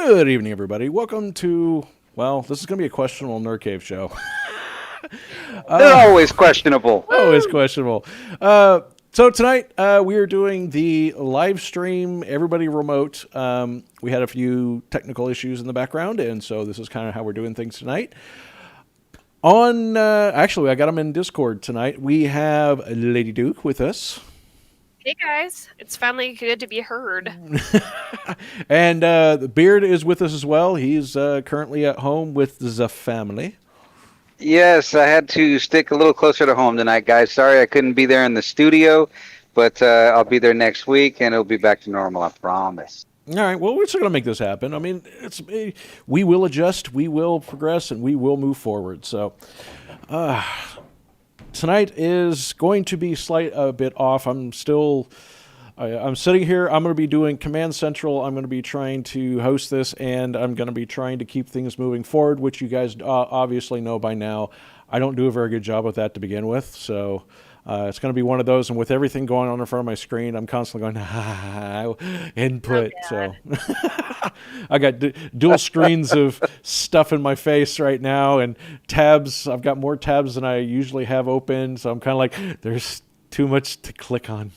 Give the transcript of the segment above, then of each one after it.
Good evening, everybody. Welcome to, well, this is going to be a questionable Nerd Cave show. They're always questionable. Always questionable. So tonight we are doing the live stream, everybody remote. We had a few technical issues in the background, and so this is kind of how we're doing things tonight. Actually, I got them in Discord tonight. We have Lady Duke with us. Hey guys, it's finally good to be heard. And the Beard is with us as well. He's currently at home with the family. Yes, I had to stick a little closer to home tonight, guys. Sorry I couldn't be there in the studio, but I'll be there next week, and it'll be back to normal, I promise. All right, well, we're still going to make this happen. I mean, we will adjust, we will progress, and we will move forward. So tonight is going to be a bit off. I'm sitting here. I'm going to be doing Command Central. I'm going to be trying to host this, and I'm going to be trying to keep things moving forward, which you guys obviously know by now. I don't do a very good job with that to begin with, so it's going to be one of those. And with everything going on in front of my screen, I'm constantly going, input. So I got dual screens of stuff in my face right now, and tabs. I've got more tabs than I usually have open, so I'm kind of like, there's too much to click on.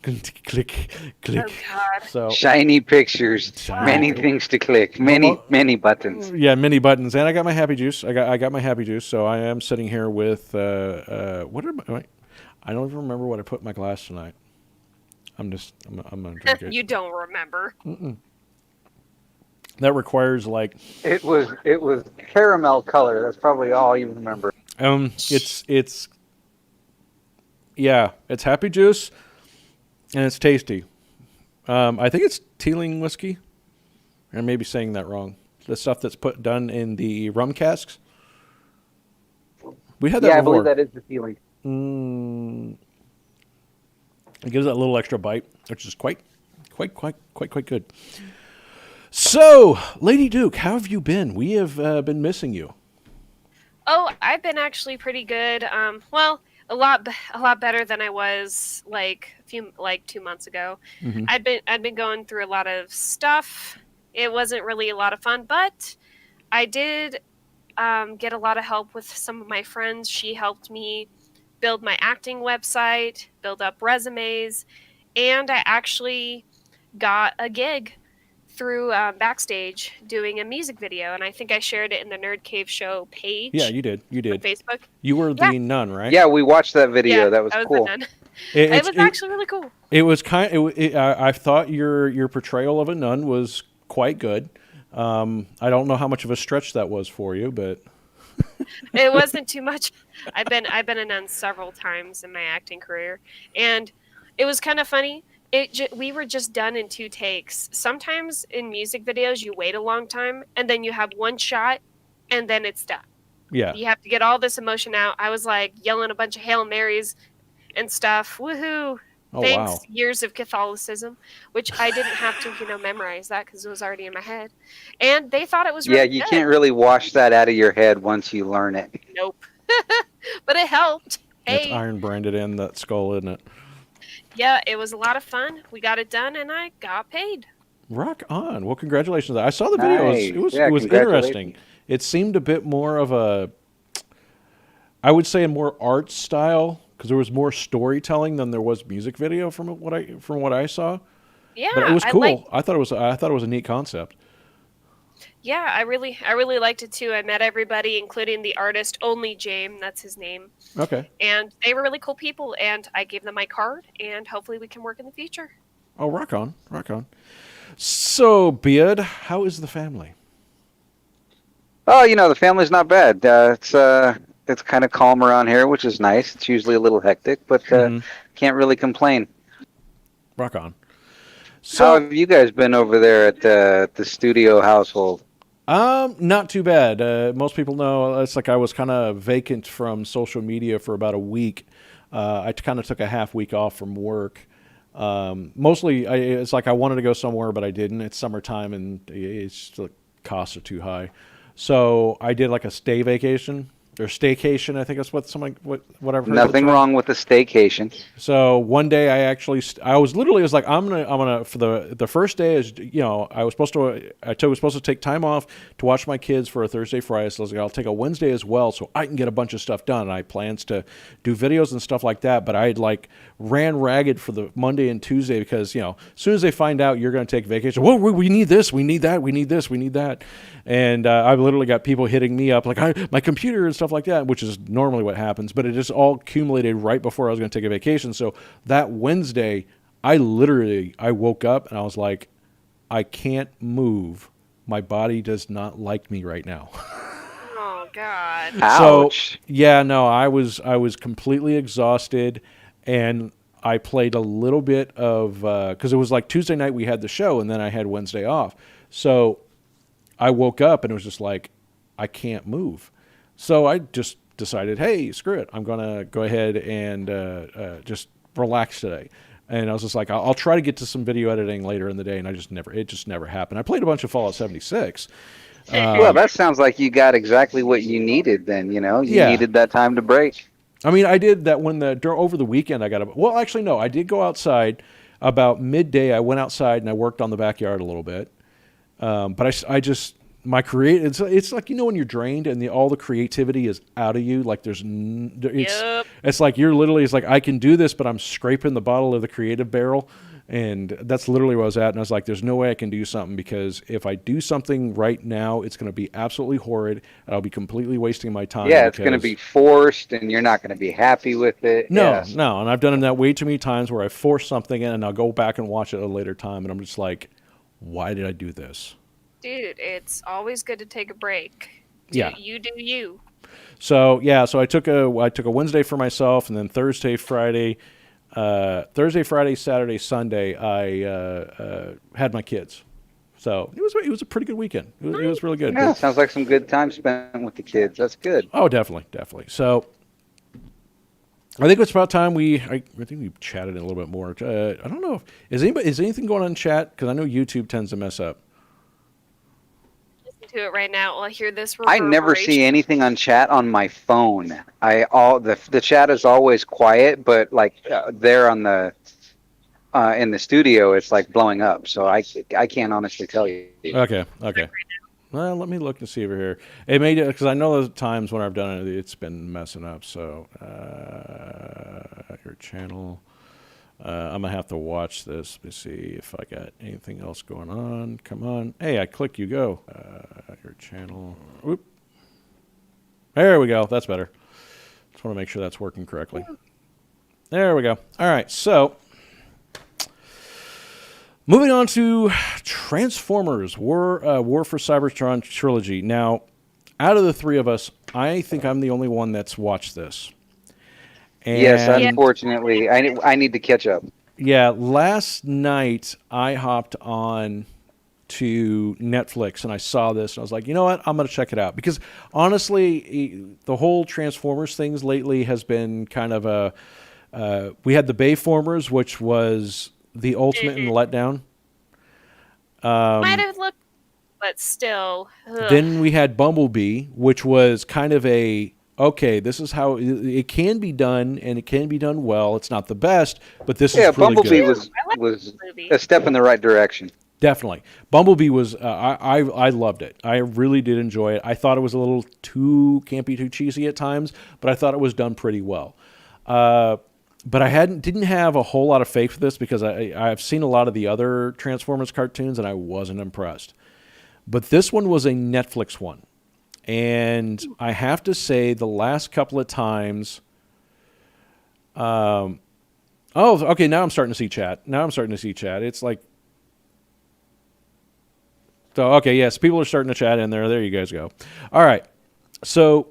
Click. Oh God. So Shiny pictures, many things to click, many buttons. Yeah, many buttons, and I got my happy juice. I got my happy juice. So I am sitting here with I don't even remember what I put in my glass tonight. I'm gonna drink it. You don't remember. That requires like It was caramel color. That's probably all you remember. it's happy juice, and it's tasty. I think it's Teeling whiskey. I may be saying that wrong. The stuff that's done in the rum casks. We had that Yeah, before. I believe that is the feeling. It gives that little extra bite, which is quite good. So, Lady Duke, how have you been? We have been missing you. Oh, I've been actually pretty good. Well, a lot better than I was like 2 months ago. Mm-hmm. I'd been going through a lot of stuff. It wasn't really a lot of fun, but I did get a lot of help with some of my friends. She helped me build my acting website, build up resumes, and I actually got a gig through Backstage doing a music video, and I think I shared it in the Nerd Cave Show page. Yeah, you did. On Facebook. You were the nun, right? Yeah, we watched that video. Yeah, that was cool. The nun. It was actually really cool. It was I thought your portrayal of a nun was quite good. I don't know how much of a stretch that was for you, but It wasn't too much. I've been a nun several times in my acting career, and it was kind of funny. We were just done in 2 takes. Sometimes in music videos, you wait a long time, and then you have one shot, and then it's done. yeah. You have to get all this emotion out. I was like yelling a bunch of Hail Marys and stuff. Woohoo! Oh, Thanks, wow. years of Catholicism, which I didn't have to, memorize that because it was already in my head. And they thought it was really You good. can't really wash that out of your head once you learn it. Nope. But it helped. It's Hey. iron branded in that skull, isn't it? Yeah, it was a lot of fun. We got it done, and I got paid. Rock on. Well, congratulations. I saw the video. Nice. It was Yeah, interesting. It seemed a bit more of I would say a more art style, because there was more storytelling than there was music video from what I saw. Yeah, But it was cool. I thought it was a neat concept. Yeah, I really liked it too. I met everybody, including the artist, Only James, that's his name. Okay. And they were really cool people, and I gave them my card, and hopefully we can work in the future. Oh, rock on. So, Beard, how is the family? Oh, the family's not bad. It's kind of calm around here, which is nice. It's usually a little hectic, but can't really complain. Rock on. So, how have you guys been over there at the studio household? Not too bad. Most people know it's like I was kind of vacant from social media for about a week. I kind of took a half week off from work. Mostly, it's like I wanted to go somewhere, but I didn't. It's summertime, and the costs are too high. So I did like a stay vacation. or staycation. I think that's what what I've heard. Nothing wrong with a staycation. So one day I actually, I was like, I'm gonna for the first day is, I was supposed to take time off to watch my kids for a Thursday, Friday. So I was like, I'll take a Wednesday as well, so I can get a bunch of stuff done. And I had plans to do videos and stuff like that, but I had ran ragged for the Monday and Tuesday because as soon as they find out you're going to take vacation, well, we need this, we need that, we need this, we need that, and I've literally got people hitting me up like my computer and stuff like that, which is normally what happens, but it just all accumulated right before I was going to take a vacation. So that Wednesday, I woke up and I was like, I can't move. My body does not like me right now. Oh God. Ouch. So yeah, no, I was completely exhausted, and I played a little bit of because it was like Tuesday night we had the show, and then I had Wednesday off. So I woke up and it was just like, I can't move. So I just decided, hey, screw it. I'm going to go ahead and just relax today. And I was just like, I'll try to get to some video editing later in the day, and it just never happened. I played a bunch of Fallout 76. Well, that sounds like you got exactly what you needed then, you needed that time to break. I mean, I did that over the weekend. Actually, no, I did go outside about midday. I went outside and I worked on the backyard a little bit. But it's like, when you're drained and all the creativity is out of you, like it's like you're literally, it's like, I can do this, but I'm scraping the bottom of the creative barrel. And that's literally where I was at. And I was like, there's no way I can do something, because if I do something right now, it's going to be absolutely horrid, and I'll be completely wasting my time. Yeah, it's going to be forced, and you're not going to be happy with it. No, yes. no. And I've done that way too many times where I force something in, and I'll go back and watch it at a later time, and I'm just like, why did I do this? Dude, it's always good to take a break. Yeah. You do you. So, yeah, so I took a Wednesday for myself, and then Thursday, Friday, Saturday, Sunday, I had my kids. So it was a pretty good weekend. It was really good. Yeah, sounds like some good time spent with the kids. That's good. Oh, definitely. So I think it's about time I think we chatted a little bit more. I don't know is anything going on in chat, because I know YouTube tends to mess up. To it right now. Well, I hear this. I never see anything on chat on my phone. The chat is always quiet, but there on the in the studio, it's like blowing up. So I can't honestly tell you. Okay. Well, let me look and see over here. It made it, because I know there's times when I've done it, it's been messing up. So your channel. I'm going to have to watch this to see if I got anything else going on. Come on. Hey, I click, you go. Your channel. Whoop. There we go. That's better. Just want to make sure that's working correctly. There we go. All right. So, moving on to Transformers, War for Cybertron Trilogy. Now, out of the three of us, I think I'm the only one that's watched this. And yes, unfortunately, I need to catch up. Yeah, last night I hopped on to Netflix and I saw this and I was like, you know what, I'm going to check it out, because honestly, the whole Transformers things lately has been kind of we had the Bayformers, which was the ultimate in letdown. Might have looked, but still. Ugh. Then we had Bumblebee, which was kind of okay, this is how it can be done, and it can be done well. It's not the best, but this is really Bumblebee good. was a step in the right direction. Definitely. Bumblebee was, I loved it. I really did enjoy it. I thought it was a little can't be too cheesy at times, but I thought it was done pretty well. But I didn't have a whole lot of faith for this, because I've seen a lot of the other Transformers cartoons, and I wasn't impressed. But this one was a Netflix one. And I have to say, the last couple of times, okay, now I'm starting to see chat. It's like, so, okay, yes, people are starting to chat in there. There you guys go. All right. So,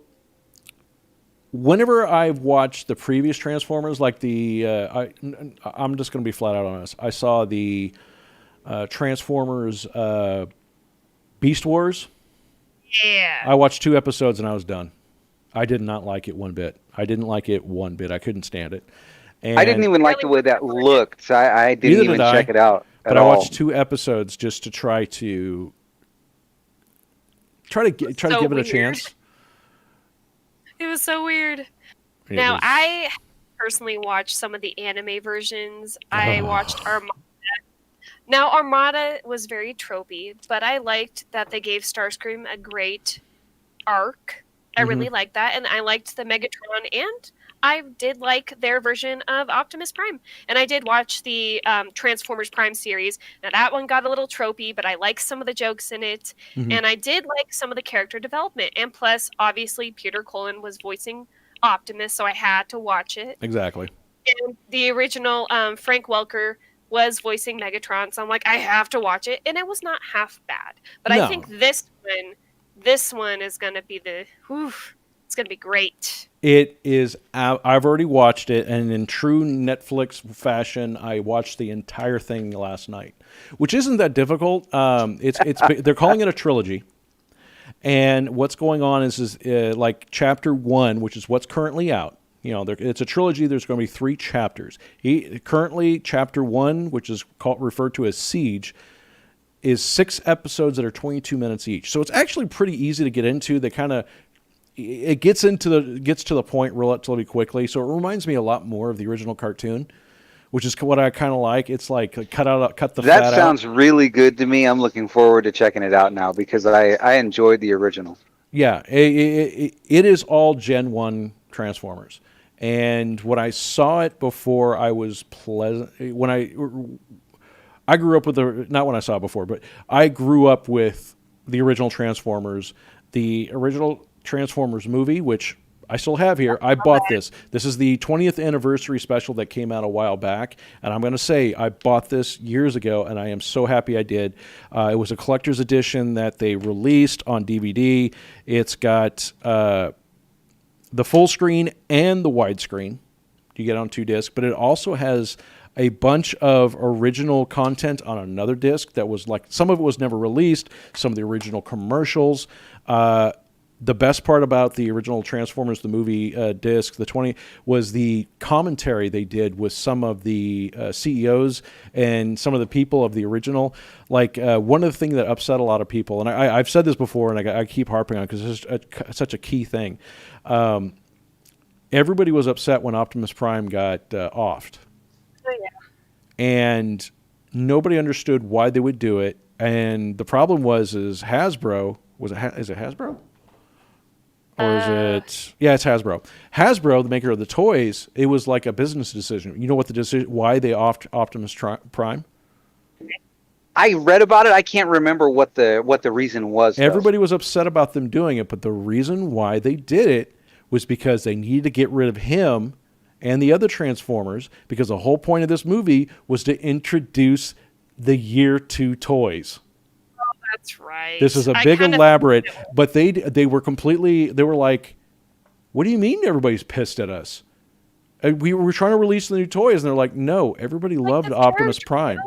whenever I've watched the previous Transformers, like I'm just going to be flat out honest. I saw the Transformers Beast Wars. Yeah. I watched 2 episodes and I was done. I did not like it one bit. I couldn't stand it. And I didn't even like the way that looked. So I didn't even check it out at but all. I watched 2 episodes just to try to give it a chance. It was so weird. It Now, was- I personally watched some of the anime versions. I watched Armada. Now, Armada was very tropey, but I liked that they gave Starscream a great arc. I really liked that, and I liked the Megatron, and I did like their version of Optimus Prime. And I did watch the Transformers Prime series. Now, that one got a little tropey, but I liked some of the jokes in it, and I did like some of the character development. And plus, obviously, Peter Cullen was voicing Optimus, so I had to watch it. Exactly. And the original Frank Welker was voicing Megatron, so I'm like, I have to watch it, and it was not half bad. But No. I think this one is gonna be it's gonna be great. It is. I've already watched it, and in true Netflix fashion, I watched the entire thing last night, which isn't that difficult. It's they're calling it a trilogy, and what's going on is like chapter 1, which is what's currently out. You know, it's a trilogy. There's going to be 3 chapters. Currently, chapter 1, which is referred to as Siege, is 6 episodes that are 22 minutes each. So it's actually pretty easy to get into. They kind of gets to the point relatively quickly. So it reminds me a lot more of the original cartoon, which is what I kind of like. It's like cut the fat out. That sounds really good to me. I'm looking forward to checking it out now because I enjoyed the original. Yeah, it is all Gen 1 Transformers. And when I saw it before, I was pleasant. When I grew up with not when I saw it before, but I grew up with the original Transformers, the original Transformers movie, which I still have here. I bought this. This is the 20th anniversary special that came out a while back, and I'm going to say I bought this years ago, and I am so happy I did. It was a collector's edition that they released on DVD. It's got the full screen and the widescreen. You get on 2 discs, but it also has a bunch of original content on another disc that was like, some of it was never released, some of the original commercials. The best part about the original Transformers, the movie disc, the 20, was the commentary they did with some of the CEOs and some of the people of the original. Like one of the things that upset a lot of people, and I've said this before, and I keep harping on it because it's such a key thing. Everybody was upset when Optimus Prime got offed. Oh, yeah. And nobody understood why they would do it. And the problem is Hasbro, is it Hasbro? Or is it? Yeah, it's Hasbro. Hasbro, the maker of the toys, it was like a business decision. You know what the decision? Why they offed Optimus Prime? I read about it. I can't remember what the reason was. Everybody was upset about them doing it, but the reason why they did it was because they needed to get rid of him and the other Transformers, because the whole point of this movie was to introduce the Year 2 toys. That's right. This is a big elaborate, but they were like, what do you mean everybody's pissed at us? And we were trying to release the new toys, and they're like, no, everybody loved Optimus Prime.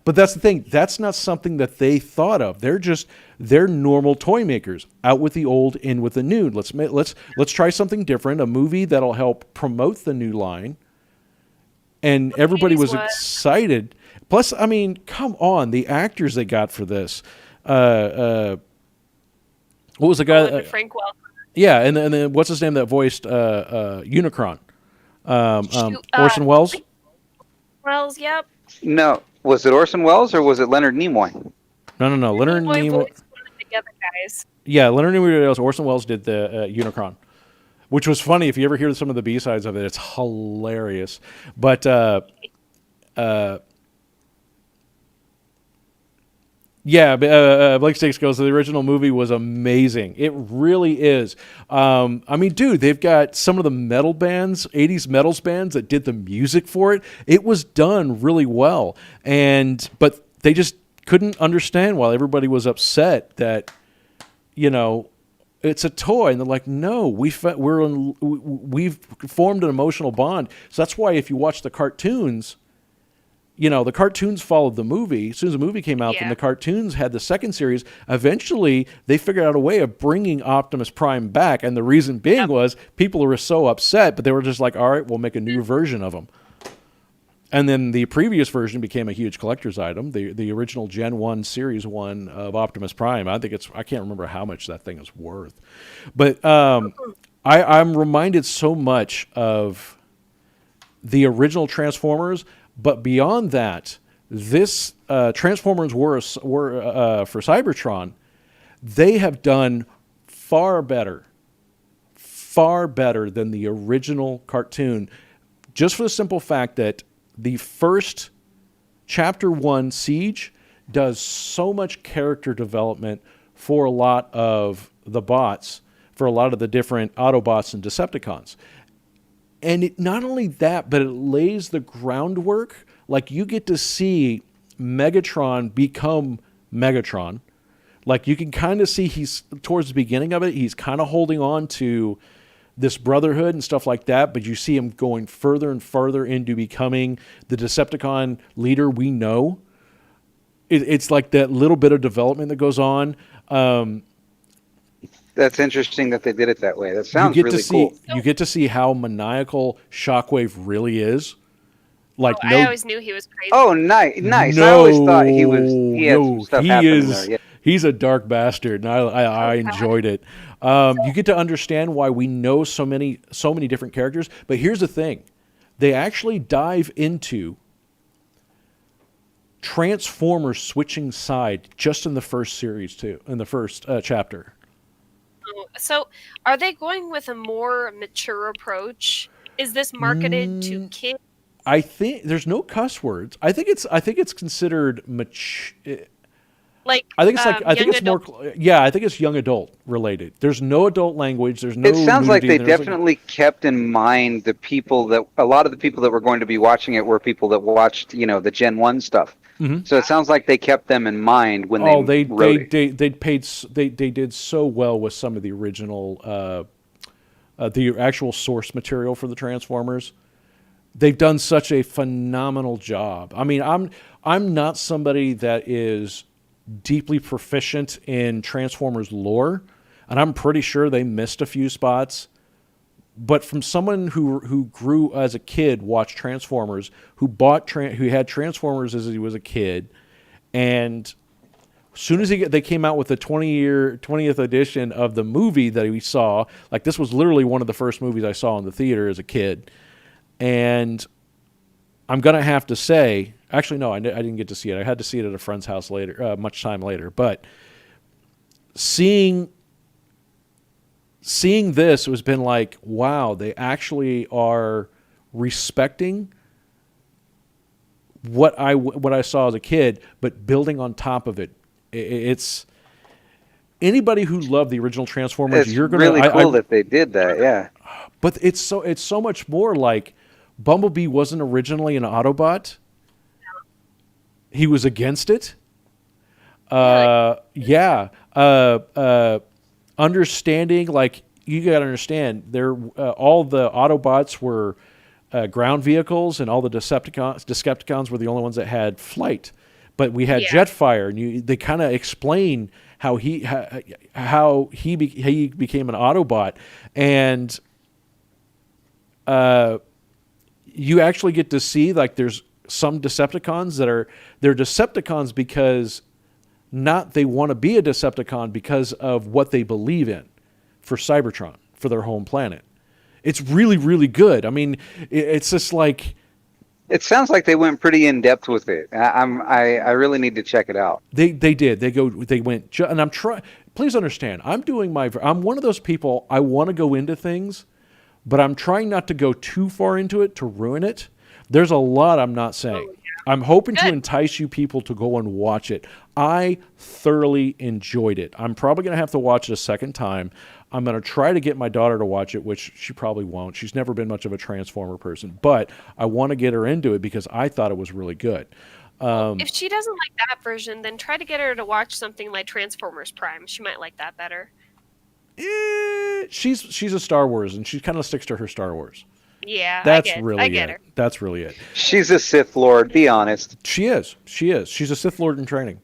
But that's the thing. That's not something that they thought of. They're normal toy makers, out with the old, in with the new. Let's try something different, a movie that'll help promote the new line. And everybody was excited. Plus, I mean, come on, the actors they got for this. What was the guy? Frank Welker. Yeah, and then what's his name that voiced Unicron? Orson Welles. Wells, yep. No, was it Orson Welles or was it Leonard Nimoy? No. Leonard Nimoy. Together, guys. Yeah, Leonard Nimoy. Orson Welles did the Unicron, which was funny. If you ever hear some of the B-sides of it, it's hilarious. But yeah, Blake Stakes goes, the original movie was amazing. It really is. I mean, dude, they've got some of the metal bands, 80s metals bands that did the music for it. It was done really well. But they just couldn't understand why everybody was upset that, you know, it's a toy. And they're like, no, we've formed an emotional bond. So that's why if you watch the cartoons, you know, the cartoons followed the movie. As soon as the movie came out, then the cartoons had the second series. Eventually, they figured out a way of bringing Optimus Prime back. And the reason being was people were so upset, but they were just like, all right, we'll make a new version of them. And then the previous version became a huge collector's item. The original Gen 1 Series 1 of Optimus Prime, I can't remember how much that thing is worth. But I'm reminded so much of the original Transformers, but beyond that, this Transformers were for Cybertron. They have done far better than the original cartoon, just for the simple fact that the first Chapter 1, Siege, does so much character development for a lot of the bots, for a lot of the different Autobots and Decepticons. And it, not only that, but it lays the groundwork. Like, you get to see Megatron become Megatron. Like, you can kind of see he's, towards the beginning of it, he's kind of holding on to this brotherhood and stuff like that, but you see him going further and further into becoming the Decepticon leader we know. It's like that little bit of development that goes on. That's interesting that they did it that way. That sounds really cool. You get to see how maniacal Shockwave really is. Like, I always knew he was crazy. Oh, nice. No, I always thought he had some stuff happening there. Yeah. He's a dark bastard, and I enjoyed it. You get to understand why we know so many different characters. But here's the thing. They actually dive into Transformers switching side just in the first series, too, in the first chapter. So, are they going with a more mature approach? Is this marketed to kids? I think there's no cuss words. I think it's considered mature. Like, I think it's young more. Yeah, I think it's young adult related. There's no adult language. There's no. It sounds like nudity. they definitely kept in mind the people that a lot of the people that were going to be watching it were people that watched, the Gen 1 stuff. Mm-hmm. So it sounds like they kept them in mind when they wrote it. They did so well with some of the original, the actual source material for the Transformers. They've done such a phenomenal job. I mean, I'm not somebody that is deeply proficient in Transformers lore, and I'm pretty sure they missed a few spots. But from someone who grew as a kid, watched Transformers, who had Transformers as he was a kid, and as soon as they came out with the 20th edition of the movie that we saw, like, this was literally one of the first movies I saw in the theater as a kid, and I'm gonna have to say, actually no, I didn't get to see it. I had to see it at a friend's house later, much time later. But seeing this has been like, wow, they actually are respecting what I saw as a kid, but building on top of it. It's anybody who loved the original Transformers. It's really cool that they did that, yeah. But it's so much more. Like, Bumblebee wasn't originally an Autobot. He was against it. Understanding, like, you got to understand, all the Autobots were ground vehicles, and all the Decepticons were the only ones that had flight. But we had Jetfire, and they kind of explain how he became an Autobot, and you actually get to see, like, there's some Decepticons they're Decepticons because not they want to be a Decepticon because of what they believe in for Cybertron, for their home planet. It's really, really good. I mean, it's just like... It sounds like they went pretty in depth with it. I really need to check it out. They did. They went, and I'm trying. Please understand, I'm one of those people. I want to go into things, but I'm trying not to go too far into it to ruin it. There's a lot I'm not saying. I'm hoping to entice you people to go and watch it. I thoroughly enjoyed it. I'm probably going to have to watch it a second time. I'm going to try to get my daughter to watch it, which she probably won't. She's never been much of a Transformer person. But I want to get her into it because I thought it was really good. If she doesn't like that version, then try to get her to watch something like Transformers Prime. She might like that better. She's a Star Wars, and she kind of sticks to her Star Wars. Yeah, I get her. That's really it. She's a Sith Lord, be honest. She is. She's a Sith Lord in training.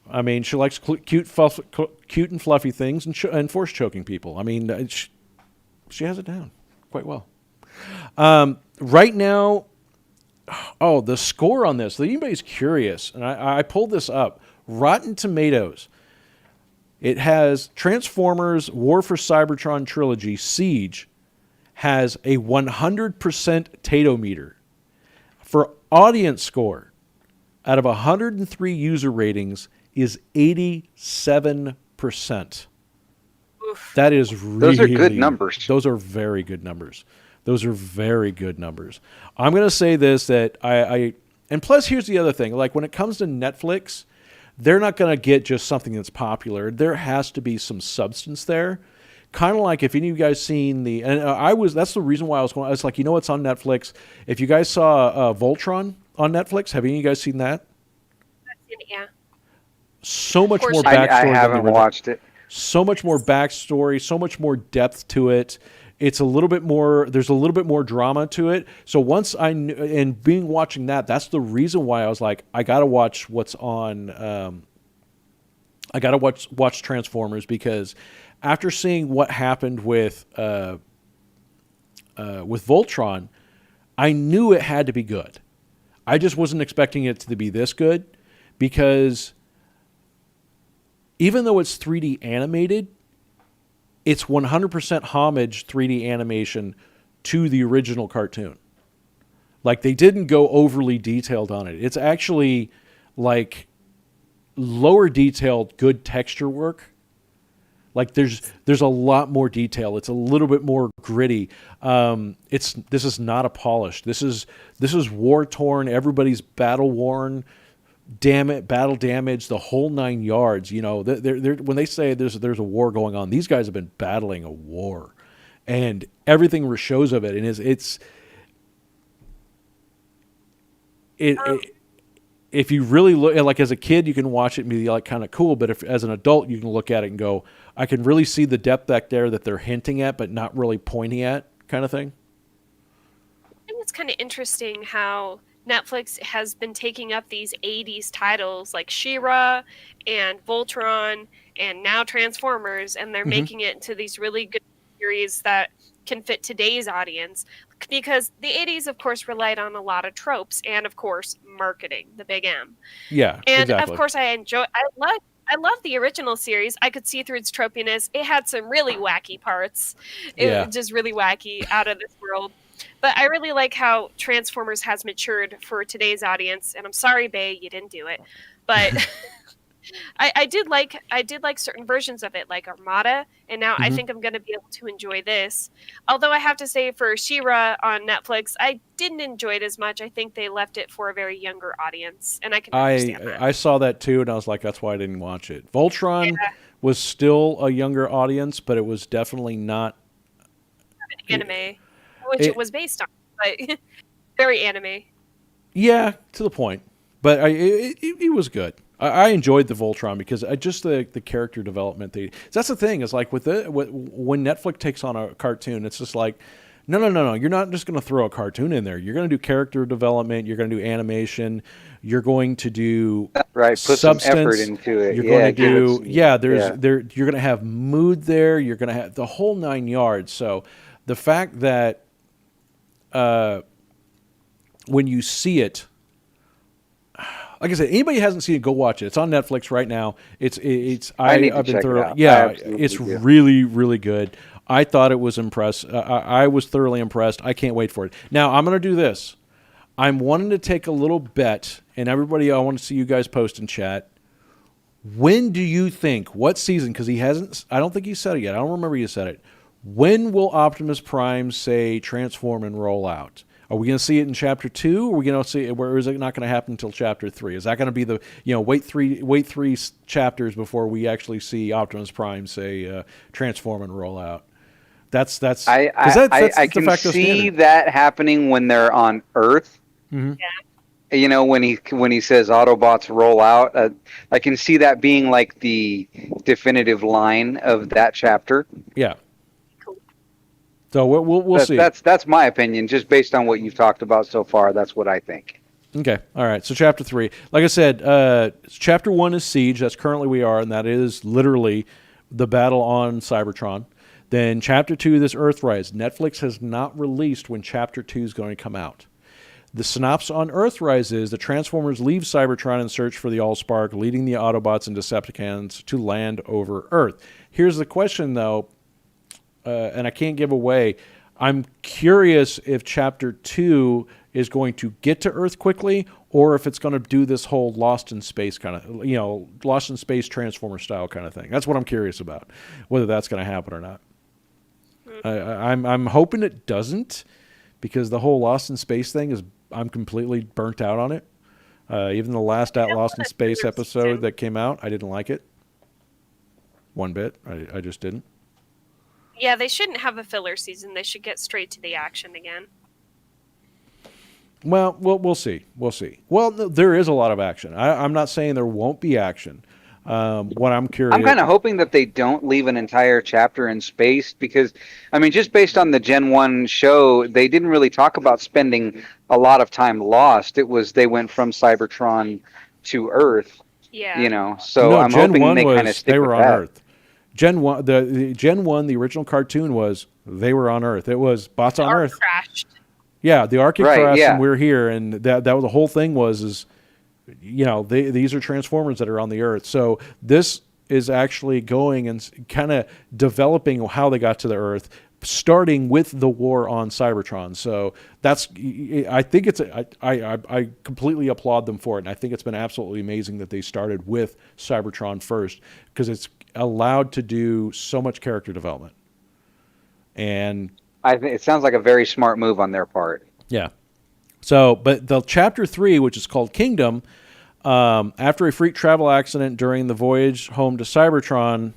I mean, she likes cute and fluffy things and force choking people. I mean, she has it down quite well. Right now, the score on this, if anybody's curious, and I pulled this up, Rotten Tomatoes, It has Transformers War for Cybertron Trilogy Siege has a 100% Tato meter. For audience score, out of 103 user ratings, is 87%. Oof. That is really... Those are good numbers. Those are very good numbers. Those are very good numbers. I'm going to say this, that I... And plus, here's the other thing. Like, when it comes to Netflix, they're not going to get just something that's popular. There has to be some substance there. Kind of like if any of you guys seen the... And that's the reason why I was going... I was like, you know what's on Netflix? If you guys saw Voltron on Netflix, have any of you guys seen that? Yeah. So much more course backstory. I than the haven't original. watched it. So much more backstory, so much more depth to it. It's a little bit more, there's a little bit more drama to it. So once and being watching that, that's the reason why I was like, I got to watch what's on, I got to watch Transformers, because after seeing what happened with Voltron, I knew it had to be good. I just wasn't expecting it to be this good, because even though it's 3D animated, it's 100% homage 3D animation to the original cartoon. Like, they didn't go overly detailed on it. It's actually like lower detailed, good texture work. Like, there's a lot more detail. It's a little bit more gritty. This is not a polished. This is war torn. Everybody's battle worn. Battle damage, the whole 9 yards. You know, when they say there's a war going on, these guys have been battling a war, and everything shows of it. And if you really look, like, as a kid, you can watch it and be like kind of cool, but if as an adult, you can look at it and go, I can really see the depth back there that they're hinting at, but not really pointing at, kind of thing. I think it's kind of interesting how Netflix has been taking up these 80s titles like She-Ra and Voltron and now Transformers, and they're making it into these really good series that can fit today's audience, because the 80s, of course, relied on a lot of tropes and, of course, marketing, the big M. Yeah, and exactly. Of course, I love the original series. I could see through its tropiness. It had some really wacky parts. It was just really wacky, out of this world. But I really like how Transformers has matured for today's audience. And I'm sorry, Bay, you didn't do it. But I did like certain versions of it, like Armada. And now I think I'm going to be able to enjoy this. Although I have to say, for She-Ra on Netflix, I didn't enjoy it as much. I think they left it for a very younger audience. And I can understand that. I saw that too, and I was like, that's why I didn't watch it. Voltron was still a younger audience, but it was definitely not an anime. Which it was based on, but very anime. Yeah, to the point. But it was good. I enjoyed the Voltron, because just the character development. That's the thing. Is like when Netflix takes on a cartoon, it's just like, no. You're not just going to throw a cartoon in there. You're going to do character development. You're going to do animation. You're going to do put substance. some effort into it. You're going to do you're going to have mood there. You're going to have the whole 9 yards. So the fact that when you see it, like I said, anybody who hasn't seen it, go watch it. It's on Netflix right now. I've been thorough. Yeah, it's really, really good. I thought it was impressive. I was thoroughly impressed. I can't wait for it. Now, I'm going to do this. I'm wanting to take a little bet, and everybody, I want to see you guys post in chat. When do you think, what season, because I don't think he said it yet. I don't remember he said it. When will Optimus Prime, say, transform and roll out? Are we going to see it in Chapter 2, or are we going to see it, or is it not going to happen until Chapter 3? Is that going to be wait three chapters before we actually see Optimus Prime, say, transform and roll out? That's I can see that happening when they're on Earth. Mm-hmm. Yeah. You know, when he says Autobots roll out, I can see that being like the definitive line of that chapter. Yeah. So we'll see. That's my opinion, just based on what you've talked about so far. That's what I think. Okay. All right. So Chapter 3, like I said, Chapter 1 is Siege. That's currently we are, and that is literally the battle on Cybertron. Then Chapter 2, this Earthrise. Netflix has not released when Chapter 2 is going to come out. The synopsis on Earthrise is the Transformers leave Cybertron in search for the Allspark, leading the Autobots and Decepticons to land over Earth. Here's the question, though, and I can't give away. I'm curious if Chapter 2 is going to get to Earth quickly, or if it's going to do this whole Lost in Space kind of, Lost in Space Transformer style kind of thing. That's what I'm curious about, whether that's going to happen or not. I'm hoping it doesn't, because the whole Lost in Space thing is, I'm completely burnt out on it. Even the last Lost in Space episode that came out, I didn't like it one bit. I just didn't. Yeah, they shouldn't have a filler season. They should get straight to the action again. Well, we'll see. We'll see. Well, no, there is a lot of action. I'm not saying there won't be action. What I'm curious... I'm kind of hoping that they don't leave an entire chapter in space, because, I mean, just based on the Gen 1 show, they didn't really talk about spending a lot of time lost. It was they went from Cybertron to Earth, Yeah. So no, I'm Gen hoping 1 they was kind of stick they were with on that. Earth. Gen 1, the Gen 1, the original cartoon was they were on Earth. It was bots on Ark Earth. crashed. Yeah, the Ark Right, crashed yeah. and we're here, and that was the whole thing was these are Transformers that are on the Earth. So this is actually going and kind of developing how they got to the Earth, starting with the war on Cybertron. So that's, I think it's, I completely applaud them for it. And I think it's been absolutely amazing that they started with Cybertron first, because it's allowed to do so much character development. And I think it sounds like a very smart move on their part. yeah. So, but the chapter 3, which is called Kingdom, after a freak travel accident during the voyage home to Cybertron.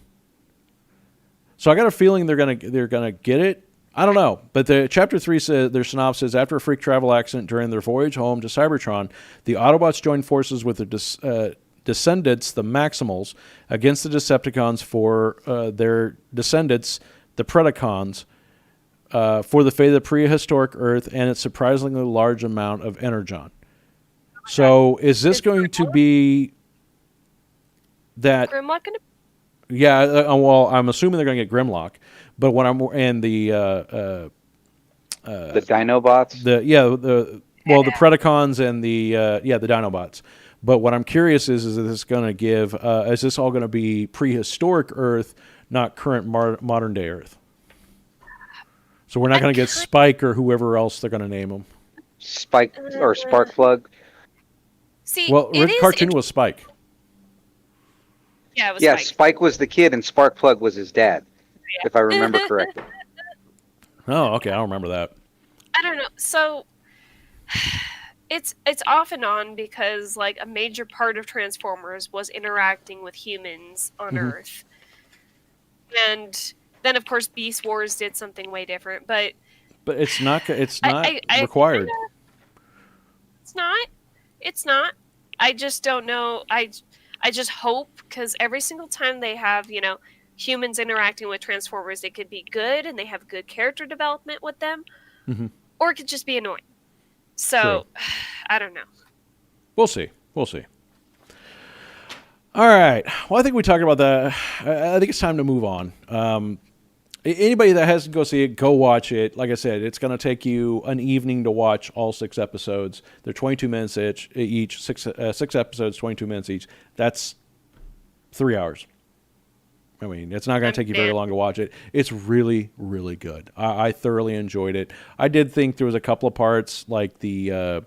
So I got a feeling they're gonna get it. I don't know, but the chapter 3 says, their synopsis: after a freak travel accident during their voyage home to Cybertron, the Autobots join forces with their descendants, the Maximals, against the Decepticons for their descendants, the Predacons, for the fate of the prehistoric Earth and its surprisingly large amount of energon. So is this going to be that? Grimlock gonna... Yeah, well, I'm assuming they're going to get Grimlock, but what I'm and the Dinobots. the Predacons and the Dinobots. But what I'm curious is this going to give? Is this all going to be prehistoric Earth, not current modern day Earth? So we're not going to get Spike or whoever else they're going to name them. Spike or Sparkplug. See, Well, it the is cartoon was Spike. Yeah, it was Yeah, Spike. Spike was the kid and Sparkplug was his dad, if I remember correctly. Oh, okay, I don't remember that. I don't know. So it's off and on, because like a major part of Transformers was interacting with humans on Earth. And then of course Beast Wars did something way different, but it's not I required. It's not. I just don't know. I just hope, because every single time they have, humans interacting with Transformers, it could be good and they have good character development with them, or it could just be annoying. So, I don't know. We'll see. We'll see. All right. Well, I think we talked about that. I think it's time to move on. Anybody that has to go see it, go watch it. Like I said, it's going to take you an evening to watch all 6 episodes. They're 22 minutes each. 6 episodes, 22 minutes each. That's 3 hours. I mean, it's not going to take you very long to watch it. It's really, really good. I thoroughly enjoyed it. I did think there was a couple of parts, like the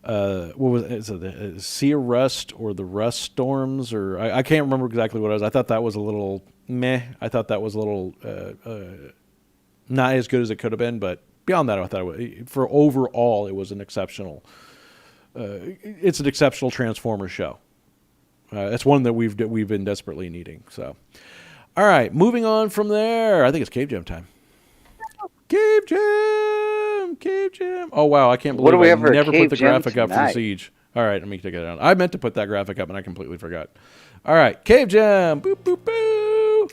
what was it? Is it the Sea of Rust or the Rust Storms, or I can't remember exactly what it was. I thought that was a little meh. I thought that was a little not as good as it could have been, but beyond that, I thought for overall it was an exceptional. It's an exceptional Transformers show. It's one that we've been desperately needing. So, all right, moving on from there. I think it's Cave Jam time. Cave Jam, Cave Jam. Oh wow, I can't believe I never put the graphic up for the Siege. All right, let me take it down. I meant to put that graphic up and I completely forgot. All right, Cave Jam. Boop boop boo.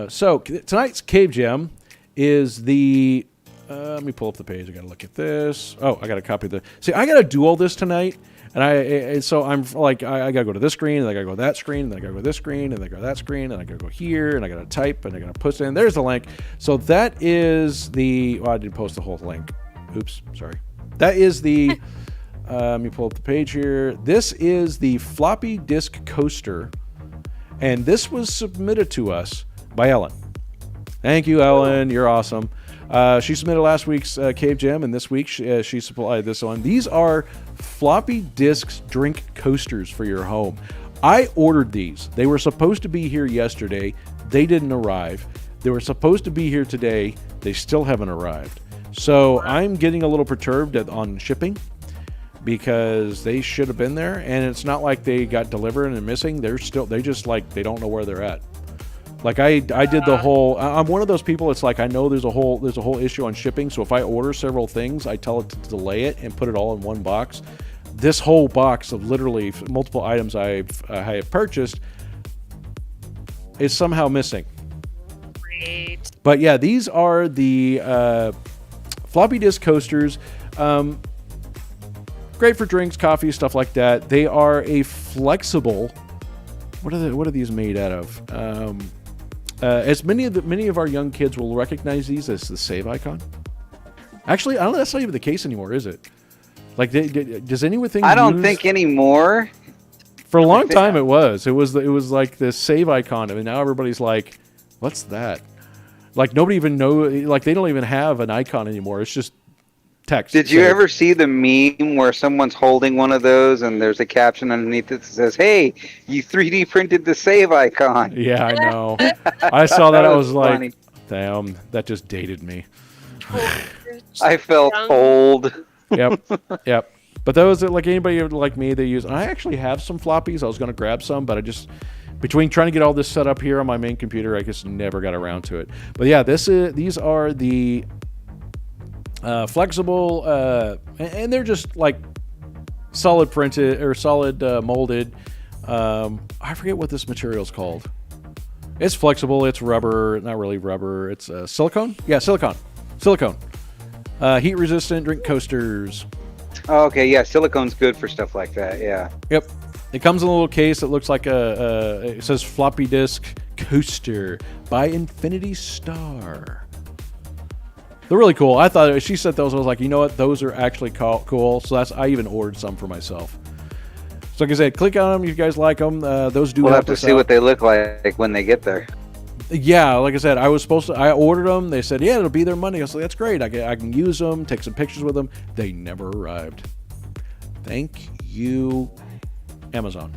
So tonight's Cave Jam is the Let me pull up the page. I got to look at this. Oh, I got to copy the. See, I got to do all this tonight, and so I'm like, I got to go to this screen, and I got to go to that screen, and then I got to go to this screen, and then I got to go to that screen, and I got to go here, and I got to type, and I got to push it in. There's the link. So that is the. Oh, I didn't post the whole link. Oops, sorry. That is the. Let me pull up the page here. This is the floppy disk coaster, and this was submitted to us by Ellen. Thank you, Ellen. You're awesome. She submitted last week's Cave Gem, and this week she supplied this one. These are floppy disks drink coasters for your home. I ordered these. They were supposed to be here yesterday. They didn't arrive. They were supposed to be here today. They still haven't arrived. So I'm getting a little perturbed on shipping because they should have been there, and it's not like they got delivered and missing. They don't know where they're at. Like I did the whole. I'm one of those people. It's like I know there's a whole issue on shipping. So if I order several things, I tell it to delay it and put it all in one box. This whole box of literally multiple items I have purchased is somehow missing. Great. But yeah, these are the floppy disk coasters. Great for drinks, coffee, stuff like that. They are a flexible. What are these made out of? As many of our young kids will recognize these as the save icon. Actually, I don't know. That's not even the case anymore, is it? Like, does anything? I don't think anymore. For a long time, it was. It was like the save icon, and now everybody's like, "What's that?" Like nobody even know. Like they don't even have an icon anymore. It's just text. Did you ever see the meme where someone's holding one of those and there's a caption underneath it that says, "Hey, you 3D printed the save icon"? Yeah, I know. I saw that. I was funny. like, damn, that just dated me. I felt old. Yep. But those that, like anybody like me, they use. And I actually have some floppies. I was going to grab some, but I just between trying to get all this set up here on my main computer, I just never got around to it. But yeah, these are the flexible, and they're just like solid printed or solid molded. I forget what this material is called. It's flexible. It's rubber. Not really rubber. It's silicone. Yeah, silicone. Heat resistant drink coasters. Oh, okay, yeah, silicone's good for stuff like that. Yeah. Yep. It comes in a little case that looks like it says floppy disk coaster by Infinity Star. They're really cool. I thought she said those. I was like, you know what? Those are actually cool. So I even ordered some for myself. So like I said, click on them if you guys like them. Those do. We'll help have to us see out. what they look like when they get there. Yeah, like I said, I ordered them. They said, yeah, it'll be there Monday. I was like, that's great. I can use them, take some pictures with them. They never arrived. Thank you, Amazon,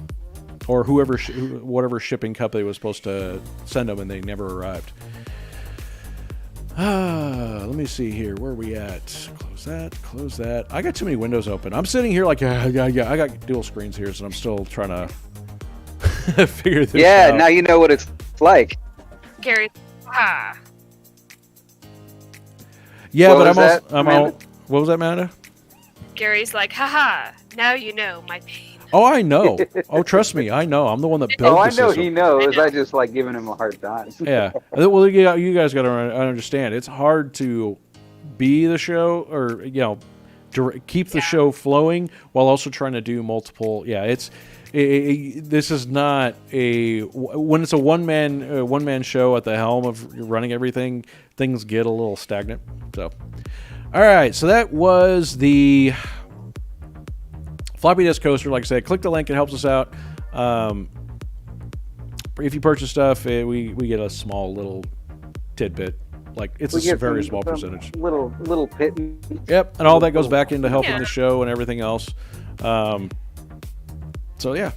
or whatever shipping company was supposed to send them, and they never arrived. Let me see here. Where are we at? Close that. I got too many windows open. I'm sitting here like, I got dual screens here, so I'm still trying to figure this out. Yeah, now you know what it's like. Gary, Yeah, What but was I'm that, all. Amanda? What was that, Amanda? Gary's like, haha, now you know my pain. Oh, I know. Oh, trust me, I know. I'm the one that built Oh, I the know system. he knows. I just like giving him a hard time. Yeah. Well, you guys got to understand. It's hard to be the show, or keep the show flowing while also trying to do multiple. Yeah, this is not when it's a one man show at the helm of running everything. Things get a little stagnant. So, all right. So that was the floppy disk coaster. Like I said, click the link. It helps us out. If you purchase stuff, we get a small little tidbit. Like it's a very small percentage. Little pit. Yep, and all that goes back into helping the show and everything else. So yeah,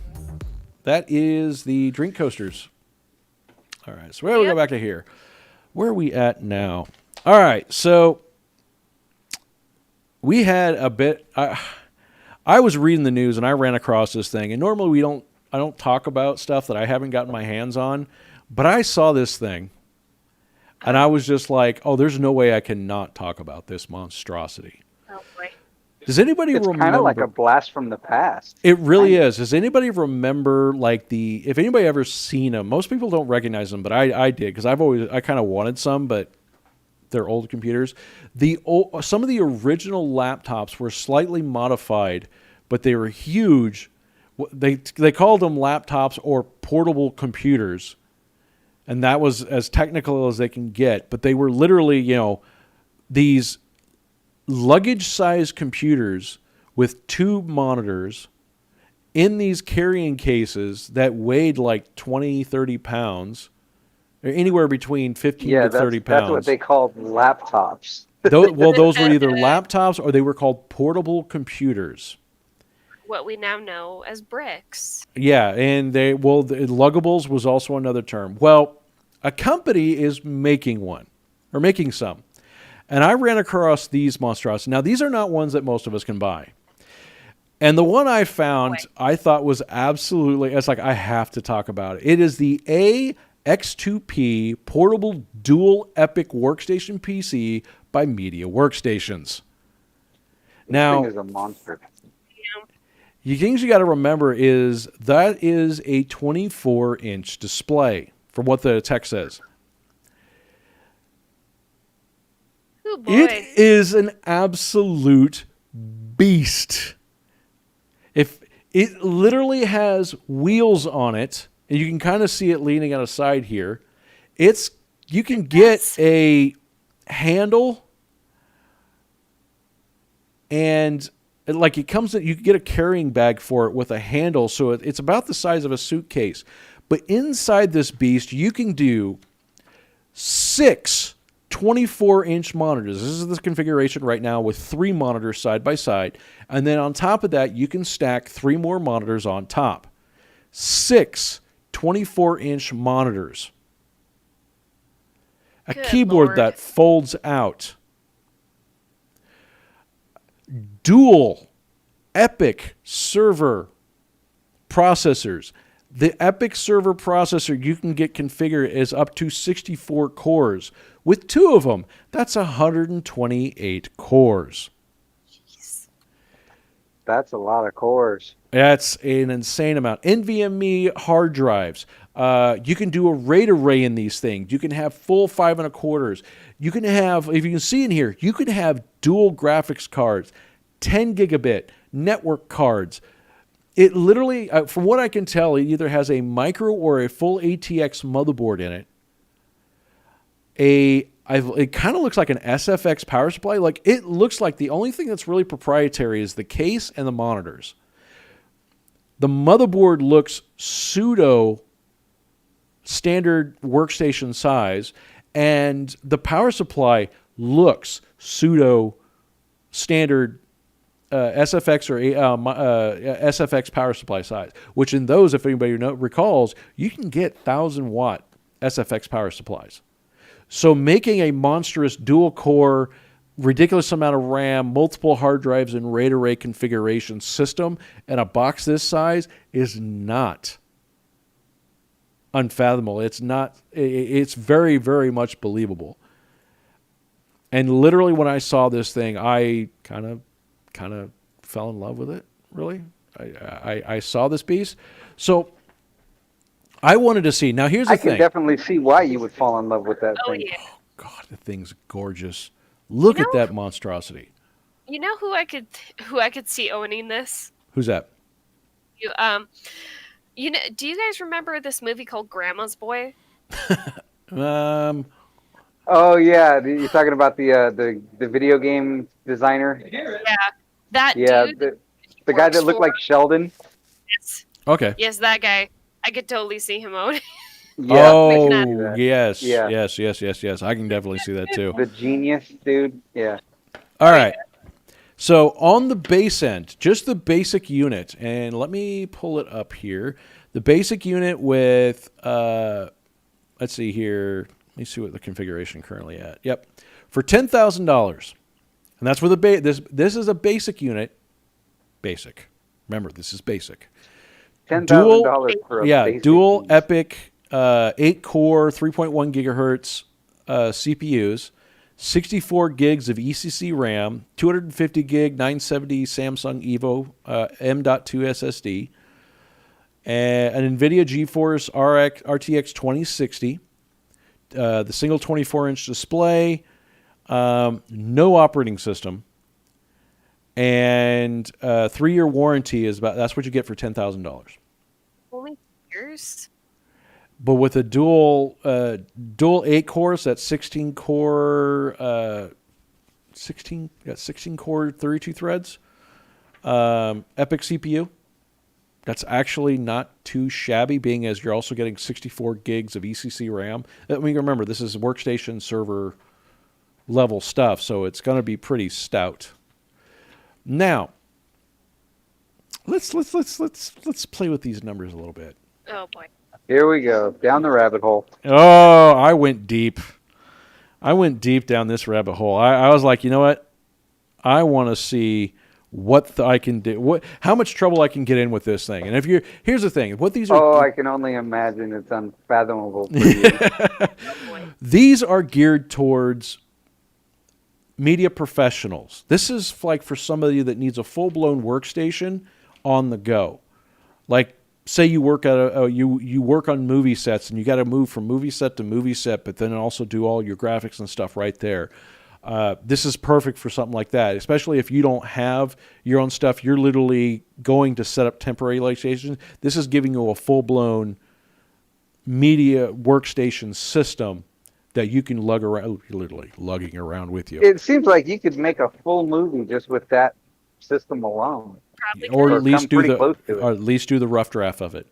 that is the drink coasters. All right, so we go back to here. Where are we at now? All right, so we had a bit. I was reading the news and I ran across this thing. And normally I don't talk about stuff that I haven't gotten my hands on, but I saw this thing. And I was just like, oh, there's no way I cannot talk about this monstrosity. Oh, boy. Does anybody remember? It's kind of like a blast from the past. It really is. Does anybody remember, if anybody ever seen them? Most people don't recognize them, but I did, because I kind of wanted some, but their old computers. Some of the original laptops were slightly modified, but they were huge. They called them laptops or portable computers, and that was as technical as they can get. But they were literally, these luggage-sized computers with 2 monitors in these carrying cases that weighed like 20, 30 pounds, or anywhere between 15 to 30 pounds. That's what they called laptops. Those were either laptops or they were called portable computers. What we now know as bricks. Yeah, and the luggables was also another term. Well, a company is making one, or making some. And I ran across these monstrosities. Now, these are not ones that most of us can buy. And the one I found, I thought was absolutely, it's like, I have to talk about it. It is the a-X2P Portable Dual Epyc Workstation PC by MediaWorkstations. Now, This thing is a monster. the things you got to remember is that is a 24-inch display, from what the text says. Oh boy. It is an absolute beast. If it literally has wheels on it, and you can kind of see it leaning on a side here. You can get a handle, and like it comes, you can get a carrying bag for it with a handle, so it's about the size of a suitcase. But inside this beast, you can do 6 24-inch monitors. This is the configuration right now with 3 monitors side by side. And then on top of that, you can stack 3 more monitors on top. 6 24-inch monitors. A Good keyboard Lord. that folds out. Dual Epyc server processors. The Epyc server processor you can get configured is up to 64 cores. With 2 of them, that's 128 cores. That's a lot of cores. That's an insane amount. NVMe hard drives. You can do a RAID array in these things. You can have full 5 1/4. You can have, if you can see in here, you can have dual graphics cards, 10 gigabit network cards. It literally, from what I can tell, it either has a micro or a full ATX motherboard in it. It kind of looks like an SFX power supply. Like, it looks like the only thing that's really proprietary is the case and the monitors. The motherboard looks pseudo standard workstation size, and the power supply looks pseudo standard SFX or SFX power supply size, which in those, if anybody recalls, you can get 1,000-watt SFX power supplies. So making a monstrous dual-core, ridiculous amount of RAM, multiple hard drives, and RAID array configuration system in a box this size is not unfathomable. It's not. It's very, very much believable. And literally, when I saw this thing, I kind of fell in love with it. Really, I saw this piece, so I wanted to see. Now, here's the thing. I can definitely see why you would fall in love with that thing. Yeah. Oh God, the thing's gorgeous. Look at that monstrosity. You know who I could see owning this? Who's that? You know, do you guys remember this movie called Grandma's Boy? Oh yeah, you're talking about the video game designer. Yeah, that dude. The guy that looked like Sheldon. Yes. Okay. Yes, that guy. I could totally see him owning. Yeah. Oh yes, Yeah. yes. I can definitely see that too. The genius, dude. Yeah. All right. So on the base end, just the basic unit, and let me pull it up here. The basic unit with, let's see here. Let me see what the configuration currently at. Yep, for $10,000, and that's where this is a basic unit. Basic. Remember, this is basic. $10,000 for a basic dual piece. Epyc 8-core 3.1 gigahertz CPUs. 64 gigs of ECC RAM, 250 gig 970 Samsung Evo M.2 SSD, an NVIDIA GeForce RTX 2060, the single 24-inch display, no operating system, and 3-year warranty that's what you get for $10,000. Only years. But with a dual 8 cores, that's 16 core 16 core 32 threads. Epyc CPU. That's actually not too shabby, being as you're also getting 64 gigs of ECC RAM. I mean, remember, this is workstation server level stuff, so it's going to be pretty stout. Now, let's play with these numbers a little bit. Oh boy. Here we go, down the rabbit hole. Oh, I went deep. I went deep down this rabbit hole. I was like, you know what? I want to see what I can do, how much trouble I can get in with this thing. And here's the thing, what these are. Oh, I can only imagine. It's unfathomable for you. These are geared towards media professionals. This is like for somebody that needs a full-blown workstation on the go. Like, say you work at you work on movie sets, and you got to move from movie set to movie set, but then also do all your graphics and stuff right there. This is perfect for something like that, especially if you don't have your own stuff. You're literally going to set up temporary workstations. This is giving you a full-blown media workstation system that you can lug around, literally lugging around with you. It seems like you could make a full movie just with that system alone. Probably Or could. at least do the rough draft of it.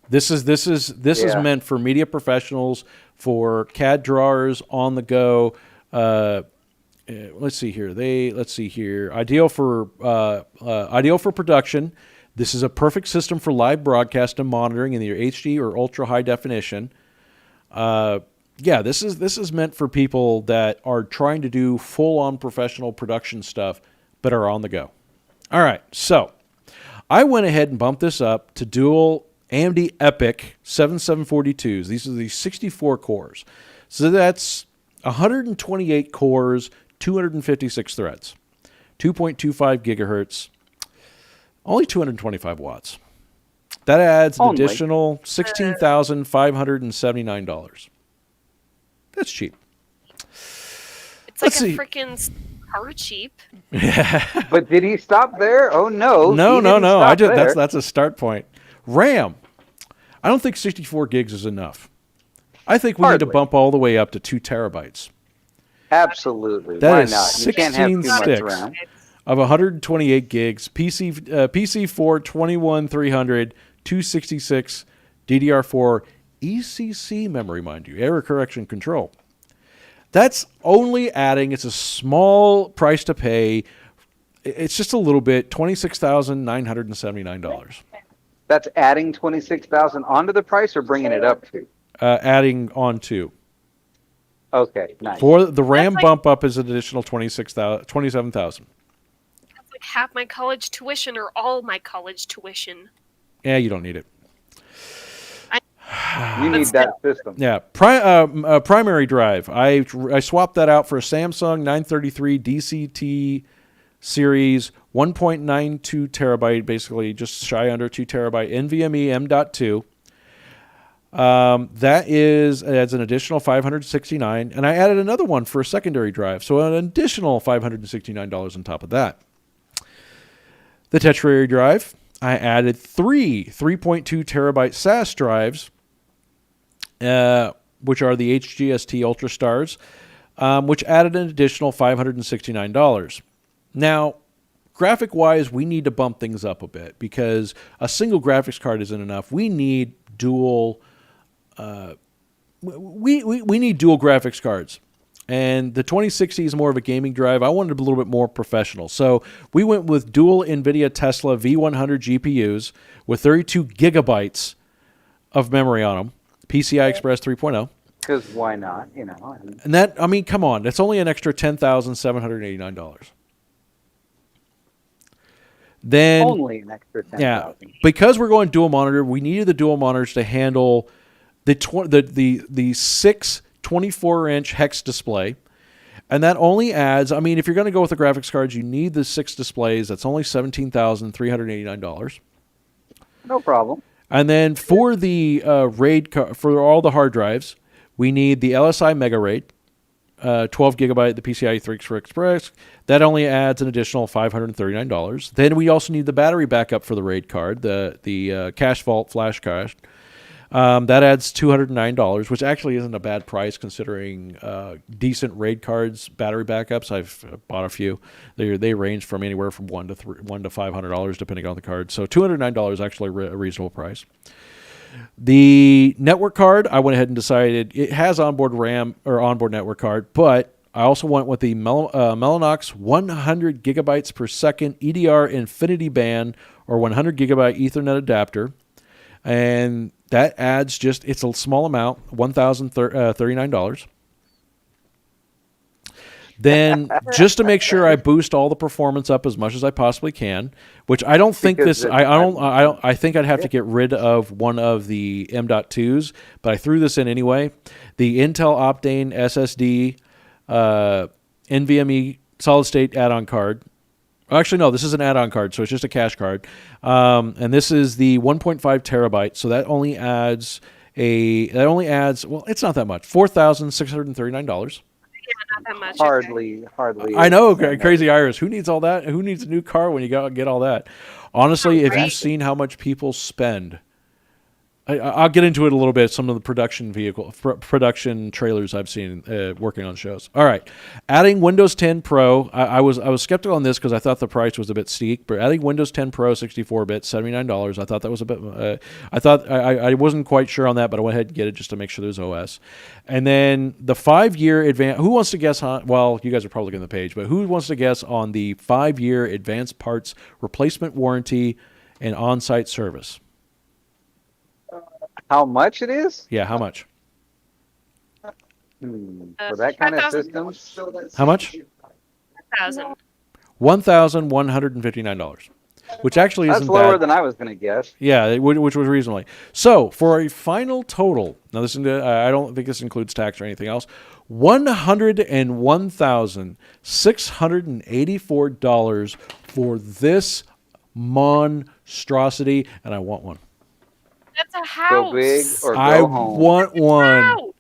This is meant for media professionals, for CAD drawers on the go. Let's see here. Ideal for production. This is a perfect system for live broadcast and monitoring in either HD or ultra high definition. This is meant for people that are trying to do full on professional production stuff, but are on the go. All right, so I went ahead and bumped this up to dual AMD Epyc 7742s. These are the 64 cores. So that's 128 cores, 256 threads, 2.25 gigahertz, only 225 watts. That adds an additional $16,579. That's cheap. It's like a freaking car cheap. But did he stop there? Oh no. No. That's a start point. RAM. I don't think 64 gigs is enough. I think we need to bump all the way up to 2 terabytes. Absolutely. That Why is not? You can't have 16 too much sticks RAM. of 128 gigs. PC4 21300 266 DDR4 ECC memory, mind you, error correction control. That's only adding. It's a small price to pay. It's just a little bit. $26,979. That's adding 26,000 onto the price, or bringing it up to? Adding on to. Okay, nice. For the RAM bump up is an additional 27,000. That's like half my college tuition or all my college tuition. Yeah, you don't need it. You need that system. Yeah, primary drive. I swapped that out for a Samsung 933 DCT series 1.92 terabyte, basically just shy under 2 terabyte NVMe M.2. That adds an additional $569, and I added another one for a secondary drive, so an additional $569 on top of that. The tertiary drive, I added 3.2 terabyte SAS drives, which are the HGST UltraStars, which added an additional $569. Now, graphic-wise, we need to bump things up a bit because a single graphics card isn't enough. We need dual. We need dual graphics cards, and the 2060 is more of a gaming drive. I wanted a little bit more professional, so we went with dual NVIDIA Tesla V100 GPUs with 32 gigabytes of memory on them, PCI Express 3.0. Because why not? You know. And that, I mean, come on, that's only an extra $10,789. Then Only an extra 10,000. Yeah, because we're going dual monitor, we needed the dual monitors to handle the 6 24-inch hex display, and that only adds. I mean, if you're going to go with the graphics cards, you need the 6 displays. That's only $17,389. No problem. And then for the RAID for all the hard drives, we need the LSI Mega RAID 12 gigabyte, the PCIe 3 Express. That only adds an additional $539. Then we also need the battery backup for the RAID card, the Cache Vault flash cache. That adds $209, which actually isn't a bad price considering decent RAID cards battery backups. I've bought a few. They range from anywhere from $1 to $500 depending on the card. So $209 is actually a reasonable price. The network card, I went ahead and decided it has onboard RAM or onboard network card, but I also went with the Mellanox 100 gigabytes per second EDR Infinity Band or 100 gigabyte Ethernet adapter. And that adds it's a small amount, $1,039. Then, just to make sure I boost all the performance up as much as I possibly can, which I don't think I think I'd have to get rid of one of the M.2s, but I threw this in anyway. The Intel Optane SSD NVMe solid state add-on card. Actually, no, this is an add-on card, so it's just a cache card. And this is the 1.5 terabyte, so that only adds well, it's not that much, $4,639. Yeah, not that much. Hardly. I know, Crazy Iris. Who needs all that? Who needs a new car when you get all that? Honestly, if you've seen how much people spend, I'll get into it a little bit. Some of the production trailers I've seen working on shows. All right, adding Windows 10 Pro. I was skeptical on this because I thought the price was a bit steep. But adding Windows 10 Pro 64-bit, $79. I thought that was a bit. I wasn't quite sure on that, but I went ahead and get it just to make sure there's OS. And then the 5-year advance. Who wants to guess on? Well, you guys are probably looking at the page, but who wants to guess on the 5-year advanced parts replacement warranty and on-site service? How much it is? Yeah, how much? For that kind of system? How much? $1,159, which actually isn't bad. That's lower than I was going to guess. Yeah, which was reasonably. So for a final total, now this I don't think this includes tax or anything else, $101,684 for this monstrosity, and I want one. That's a house. Go big or go home. Want one.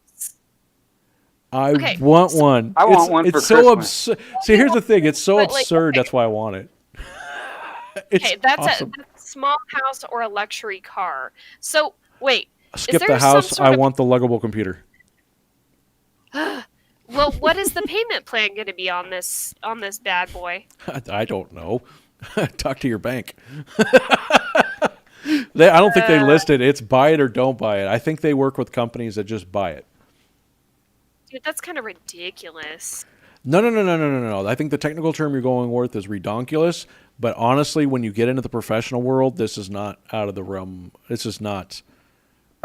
I want one. I want one for It's so Christmas. absurd. See, here's the thing. It's so absurd. That's why I want it. Okay, that's awesome. a small house or a luxury car. So, wait. Skip the house. I want the luggable computer. Well, what is the payment plan going to be on this bad boy? I don't know. Talk to your bank. I don't think they listed it's buy it or don't buy it. I think they work with companies that just buy it. Dude, that's kind of ridiculous. No. I think the technical term you're going with is redonkulous. But honestly, when you get into the professional world, this is not out of the realm. This is not.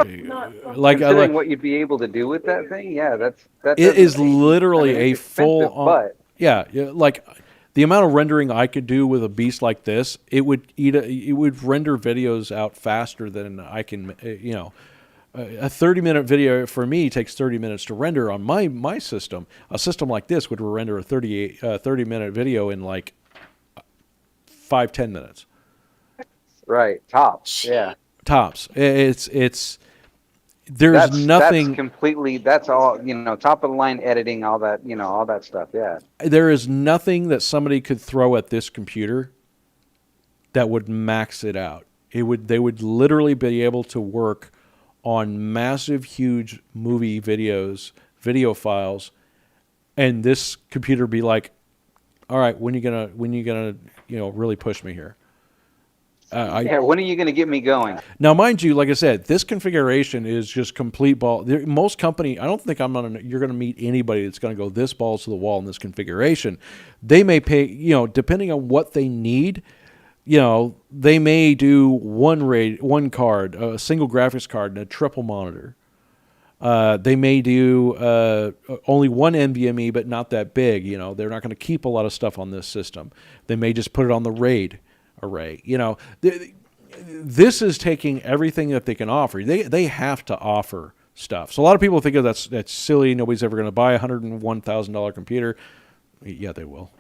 Considering what you'd be able to do with that thing, yeah, that it is literally a full on. But yeah, like. The amount of rendering I could do with a beast like this, it would render videos out faster than I can. A 30-minute video for me takes 30 minutes to render on my system. A system like this would render a 30-minute video in like 5-10 minutes. Right, tops. Yeah, tops. There's nothing. That's all, top of the line editing, all that, all that stuff. Yeah. There is nothing that somebody could throw at this computer that would max it out. They would literally be able to work on massive, huge movie videos, video files, and this computer be like, all right, when you gonna, really push me here? When are you going to get me going? Now, mind you, like I said, this configuration is just complete ball. Most company, I don't think you're going to meet anybody that's going to go this balls to the wall in this configuration. They may pay, depending on what they need, they may do one card, a single graphics card, and a triple monitor. They may do only one NVMe, but not that big. They're not going to keep a lot of stuff on this system. They may just put it on the RAID array. This is taking everything that they can offer. They have to offer stuff. So a lot of people think that's silly. Nobody's ever going to buy a $101,000 computer. Yeah, they will.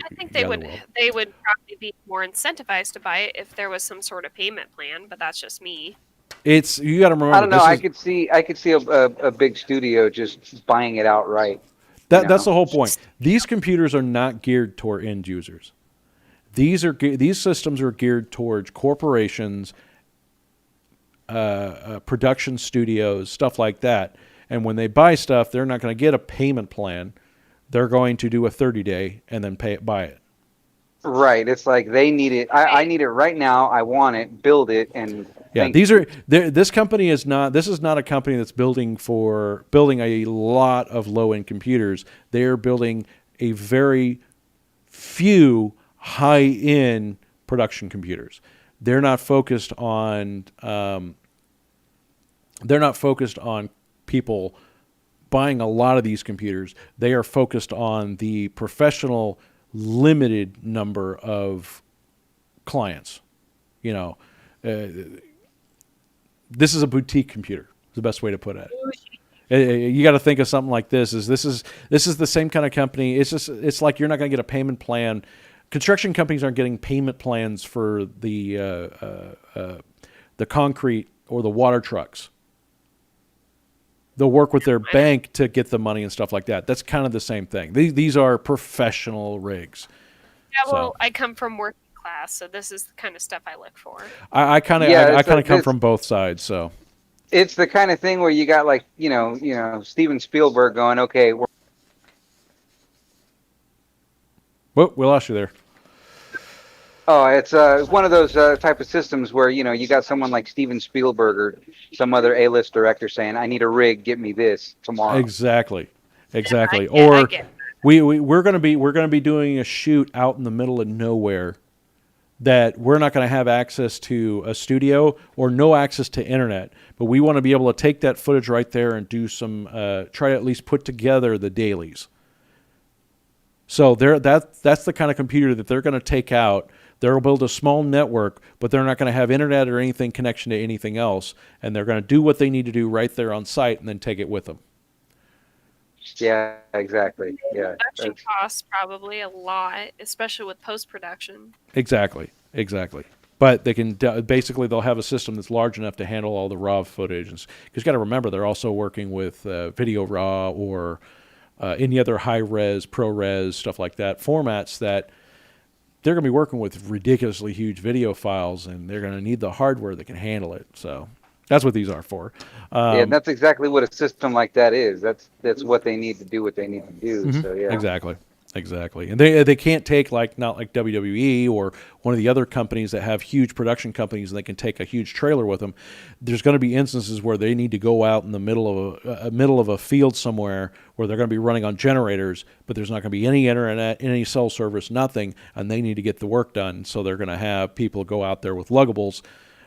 I think they would. They would probably be more incentivized to buy it if there was some sort of payment plan. But that's just me. You got to remember. I don't know. I could see a big studio just buying it outright. That's the whole point. These computers are not geared toward end users. These systems are geared towards corporations, production studios, stuff like that. And when they buy stuff, they're not going to get a payment plan. They're going to do a 30-day and then buy it. Right. It's like they need it. I need it right now. I want it. Build it. And yeah, this company is not. This is not a company that's building a lot of low-end computers. They're building a very few high-end production computers. They're not focused on. They're not focused on people buying a lot of these computers. They are focused on the professional, limited number of clients. This is a boutique computer. Is the best way to put it. You got to think of something like this. This is the same kind of company. It's like you're not going to get a payment plan. Construction companies aren't getting payment plans for the concrete or the water trucks. They'll work with their bank to get the money and stuff like that. That's kind of the same thing. These are professional rigs. Yeah, well, I come from working class, so this is the kind of stuff I look for. I kind of come from both sides, so. It's the kind of thing where you got like, Steven Spielberg going, okay. Whoop, we lost you there. Oh, it's one of those type of systems where, you got someone like Steven Spielberg or some other A-list director saying, I need a rig, get me this tomorrow. Exactly. Or we're going to be doing a shoot out in the middle of nowhere that we're not going to have access to a studio or no access to internet, but we want to be able to take that footage right there and do some try to at least put together the dailies. So that's the kind of computer that they're going to take out. They'll build a small network, but they're not going to have internet or anything connection to anything else, and they're going to do what they need to do right there on site and then take it with them. Yeah, exactly. Yeah. Production costs probably a lot, especially with post-production. Exactly. But they can basically they'll have a system that's large enough to handle all the raw footage. Because you got to remember they're also working with video raw or any other high-res, ProRes, stuff like that, formats that they're going to be working with ridiculously huge video files, and they're going to need the hardware that can handle it. So that's what these are for. Yeah, that's exactly what a system like that is. That's what they need to do what they need to do. Mm-hmm. So yeah, exactly. And they can't take not like WWE or one of the other companies that have huge production companies and they can take a huge trailer with them. There's going to be instances where they need to go out in the middle of a field somewhere where they're going to be running on generators, but there's not going to be any internet, any cell service, nothing, and they need to get the work done. So they're going to have people go out there with luggables.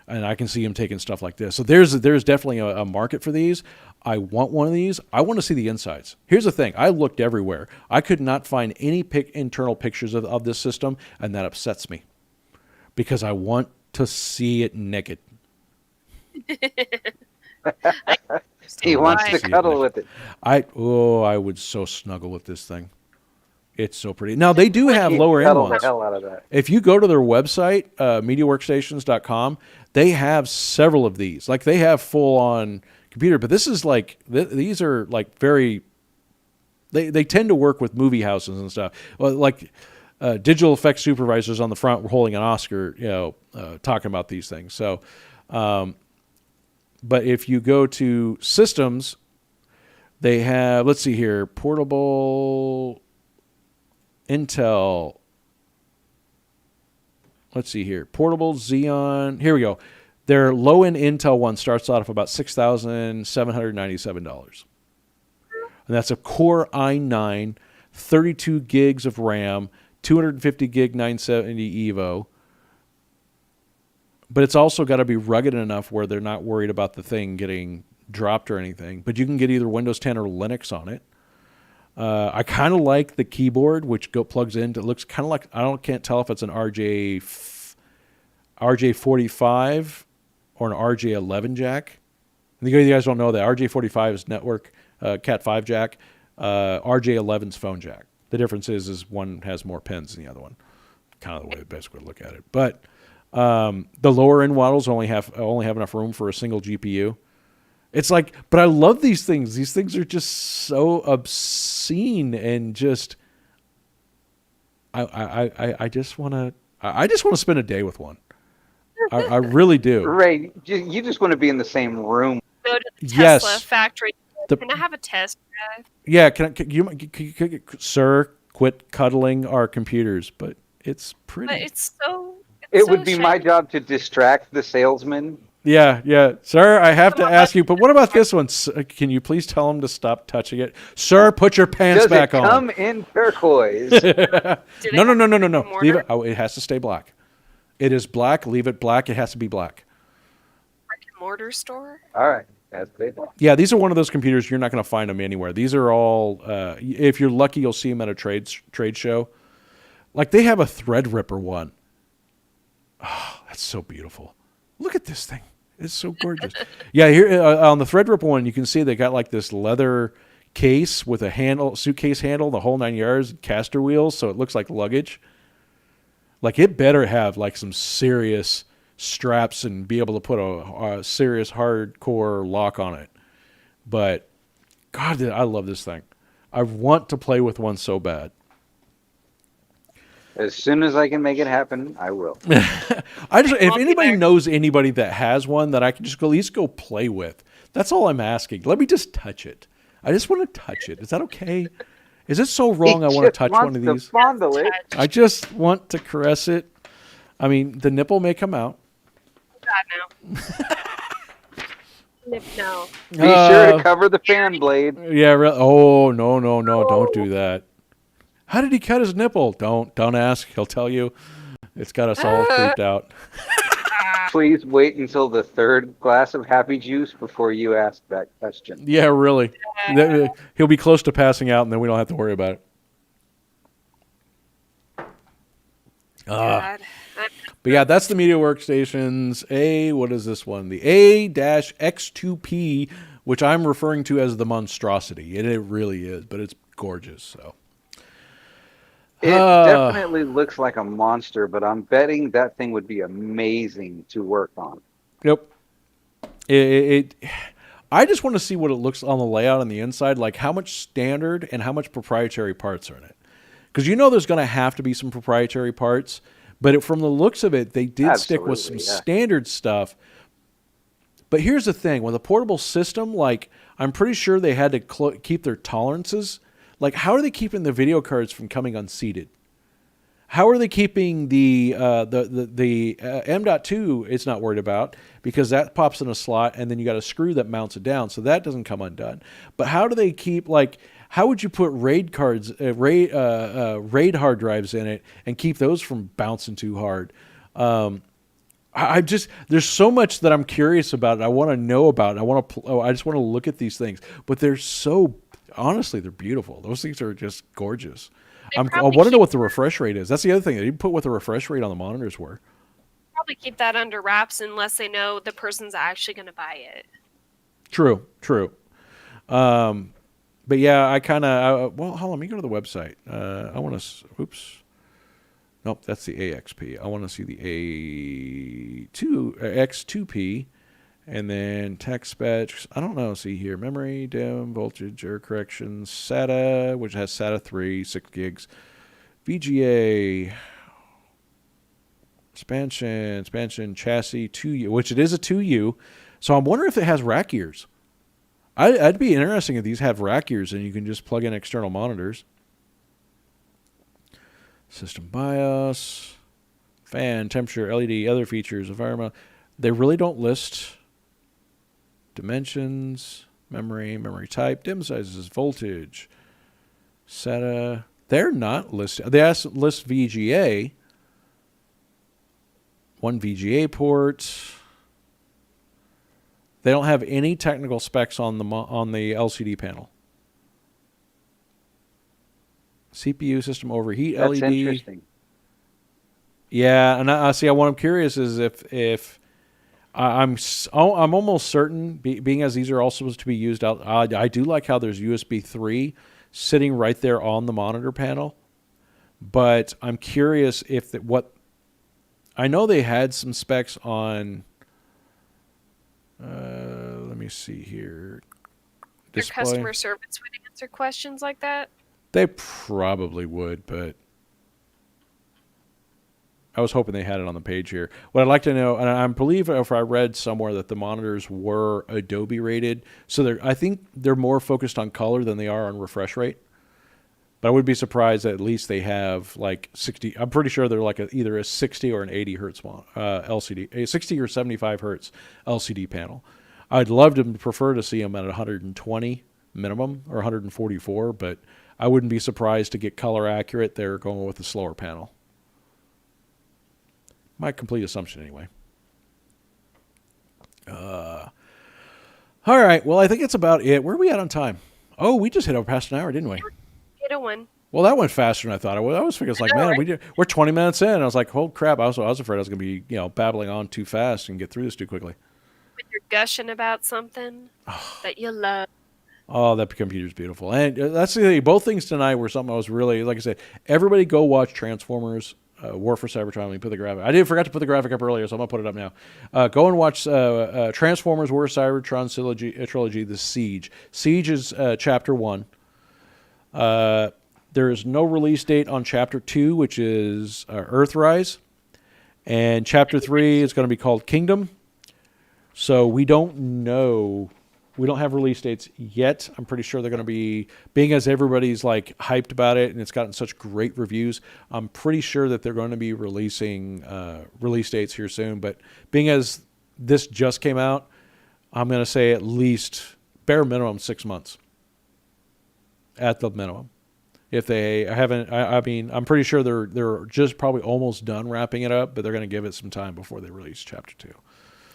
And I can see them taking stuff like this. So there's definitely a market for these. I want one of these. I want to see the insides. Here's the thing. I looked everywhere. I could not find any internal pictures of this system, and that upsets me because I want to see it naked. He wants to cuddle with it. I would so snuggle with this thing. It's so pretty. Now, they do have lower-end ones. The hell out of that. If you go to their website, MediaWorkstations.com, they have several of these. Like, they have full-on computer, but this is like, these are like very, they tend to work with movie houses and stuff. Like, digital effects supervisors on the front were holding an Oscar, talking about these things. So, but if you go to systems, they have, let's see here, portable Intel. Let's see here. Portable Xeon. Here we go. Their low-end Intel one starts out of about $6,797. And that's a Core i9, 32 gigs of RAM, 250 gig 970 EVO. But it's also got to be rugged enough where they're not worried about the thing getting dropped or anything. But you can get either Windows 10 or Linux on it. I kind of like the keyboard, which plugs in. It looks kind of like, can't tell if it's an RJ45 or an RJ11 jack. And you guys don't know that RJ45 is network Cat5 jack. RJ11's phone jack. The difference is one has more pins than the other one. Kind of the way the best way to look at it. But the lower end models only have enough room for a single GPU. It's like, but I love these things. These things are just so obscene and just. I just want to spend a day with one. I really do. Ray, you just want to be in the same room. Go to the Yes. Tesla factory. The- Can I have a test drive? Yeah, sir, quit cuddling our computers, but it's pretty. But it's so. It so would be my shiny. job to distract the salesman. Yeah, sir, I have to ask you, but what about this one? Can you please tell him to stop touching it? Sir, put your pants Does back it on. come in turquoise? Do they No. have Leave mortar? it. Oh, it has to stay black. It is black. Leave it black. It has to be black. Brick and mortar store? All right, that's big. Yeah, these are one of those computers you're not going to find them anywhere. These are all. If you're lucky, you'll see them at a trade show. Like they have a Threadripper one. Oh, that's so beautiful. Look at this thing. It's so gorgeous. Yeah, here on the Threadripper one, you can see they got like this leather case with a handle, suitcase handle, the whole 9 yards, caster wheels, so it looks like luggage. Like it better have like some serious straps and be able to put a serious hardcore lock on it. But God, I love this thing. I want to play with one so bad. As soon as I can make it happen, I will. If anybody knows anybody that has one that I can just at least go play with, that's all I'm asking. Let me just touch it. I just want to touch it. Is that okay? Is it so wrong I want to touch one of these? Fondle it. I just want to caress it. I mean, the nipple may come out. God, no. No. Be sure to cover the fan blade. Yeah. Oh no! Don't do that. How did he cut his nipple? Don't ask. He'll tell you. It's got us all creeped out. Please wait until the third glass of happy juice before you ask that question. Yeah, really. He'll be close to passing out, and then we don't have to worry about it. God. But yeah, that's the MediaWorkstations. What is this one? The a-X2P, which I'm referring to as the Monstrosity. It really is, but it's gorgeous. So. It definitely looks like a monster, but I'm betting that thing would be amazing to work on. Yep. I just want to see what it looks on the layout on the inside, like how much standard and how much proprietary parts are in it. Because there's going to have to be some proprietary parts, but from the looks of it, they did stick with some standard stuff. But here's the thing. With a portable system, like I'm pretty sure they had to keep their tolerances. Like, how are they keeping the video cards from coming unseated? How are they keeping the M.2? It's not worried about because that pops in a slot, and then you got a screw that mounts it down, so that doesn't come undone. But how do they keep how would you put RAID cards, RAID hard drives in it, and keep those from bouncing too hard? There's so much that I'm curious about. I want to know about. I just want to look at these things, but they're so. Honestly, they're beautiful. Those things are just gorgeous. I want to know what the refresh rate is. That's the other thing. They didn't put what the refresh rate on the monitors were. Probably keep that under wraps unless they know the person's actually going to buy it. True. But yeah, I kind of... well, hold on. Let me go to the website. I want to... Oops. Nope, that's the AXP. I want to see the A2X2P. And then text specs, I don't know, see here, memory, DIMM, voltage, error corrections, SATA, which has SATA 3, 6 gigs, VGA, expansion, chassis, 2U, which it is a 2U. So I'm wondering if it has rack ears. I'd be interesting if these have rack ears and you can just plug in external monitors. System BIOS, fan, temperature, LED, other features, environment. They really don't list... dimensions, memory type, DIMM sizes, voltage, SATA. They're not listed. They list VGA. One VGA port. They don't have any technical specs on the LCD panel. CPU system overheat That's LED. interesting. Yeah, and what I'm curious is if I'm almost certain, being as these are all supposed to be used out, I do like how there's USB 3 sitting right there on the monitor panel. But I'm curious if I know they had some specs on. Let me see here. Your Display. customer service would answer questions like that? They probably would, but I was hoping they had it on the page here. What I'd like to know, and I believe if I read somewhere that the monitors were Adobe rated, so I think they're more focused on color than they are on refresh rate. But I would be surprised that at least they have like 60. I'm pretty sure they're like either a 60 or an 80 hertz LCD, a 60 or 75 hertz LCD panel. I'd love to prefer to see them at 120 minimum or 144, but I wouldn't be surprised to get color accurate. They're going with a slower panel. My complete assumption anyway. All right. Well, I think it's about it. Where are we at on time? Oh, we just hit over past an hour, didn't we? Hit a one. Well, that went faster than I thought it would. I was thinking, Right? we're 20 minutes in. I was like, oh crap! I was afraid I was going to be, babbling on too fast and get through this too quickly. When you're gushing about something that you love. Oh, that computer's beautiful. And that's the thing. Both things tonight were something I was really, like I said, everybody go watch Transformers War for Cybertron. Let me put the graphic. I forgot to put the graphic up earlier, so I'm going to put it up now. Go and watch Transformers War for Cybertron Trilogy, The Siege. Siege is Chapter 1. There is no release date on Chapter 2, which is Earthrise. And Chapter 3 is going to be called Kingdom. So we don't know. We don't have release dates yet. I'm pretty sure they're going to be, being as everybody's like hyped about it and it's gotten such great reviews, I'm pretty sure that they're going to be releasing release dates here soon. But being as this just came out, I'm going to say at least bare minimum 6 months at the minimum. If they haven't, I mean, I'm pretty sure they're just probably almost done wrapping it up, but they're going to give it some time before they release Chapter 2.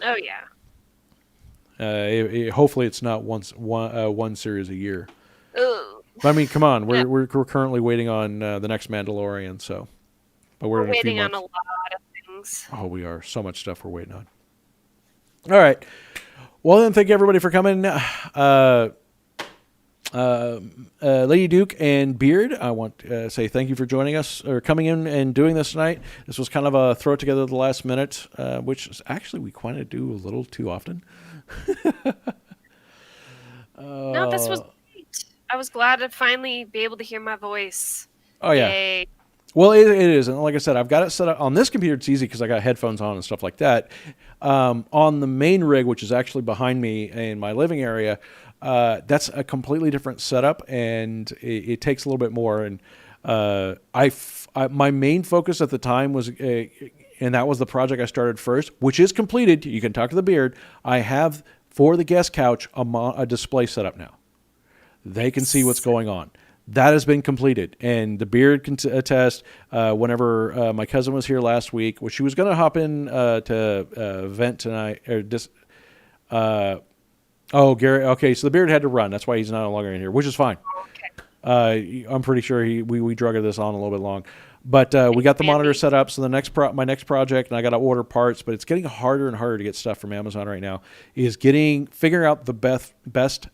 Oh, yeah. Hopefully it's not one series a year. Ooh. But, I mean, come on, we're currently waiting on the next Mandalorian, so. But we're in a few waiting on months. a lot of things. Oh, we are. So much stuff we're waiting on. All right. Well, then, thank you everybody for coming. Lady Duke and Beard, I want to say thank you for joining us or coming in and doing this tonight. This was kind of a throw it together at the last minute, which is actually we kind of do a little too often. No, this was great. I was glad to finally be able to hear my voice. Oh, yeah. Yay. Well, it is. And like I said, I've got it set up on this computer. It's easy because I got headphones on and stuff like that. On the main rig, which is actually behind me in my living area, that's a completely different setup, and it takes a little bit more. And my main focus at the time was, and that was the project I started first, which is completed. You can talk to the Beard. I have, for the guest couch, a display set up now. They can see what's going on. That has been completed, and the Beard can attest. Whenever my cousin was here last week, which she was going to hop in to vent tonight, or oh, Gary. Okay, so the Beard had to run. That's why he's no longer in here, which is fine. Okay. I'm pretty sure we drug this on a little bit long, but we got the monitor set up. So my next project, and I got to order parts, but it's getting harder and harder to get stuff from Amazon right now. Is figuring out the best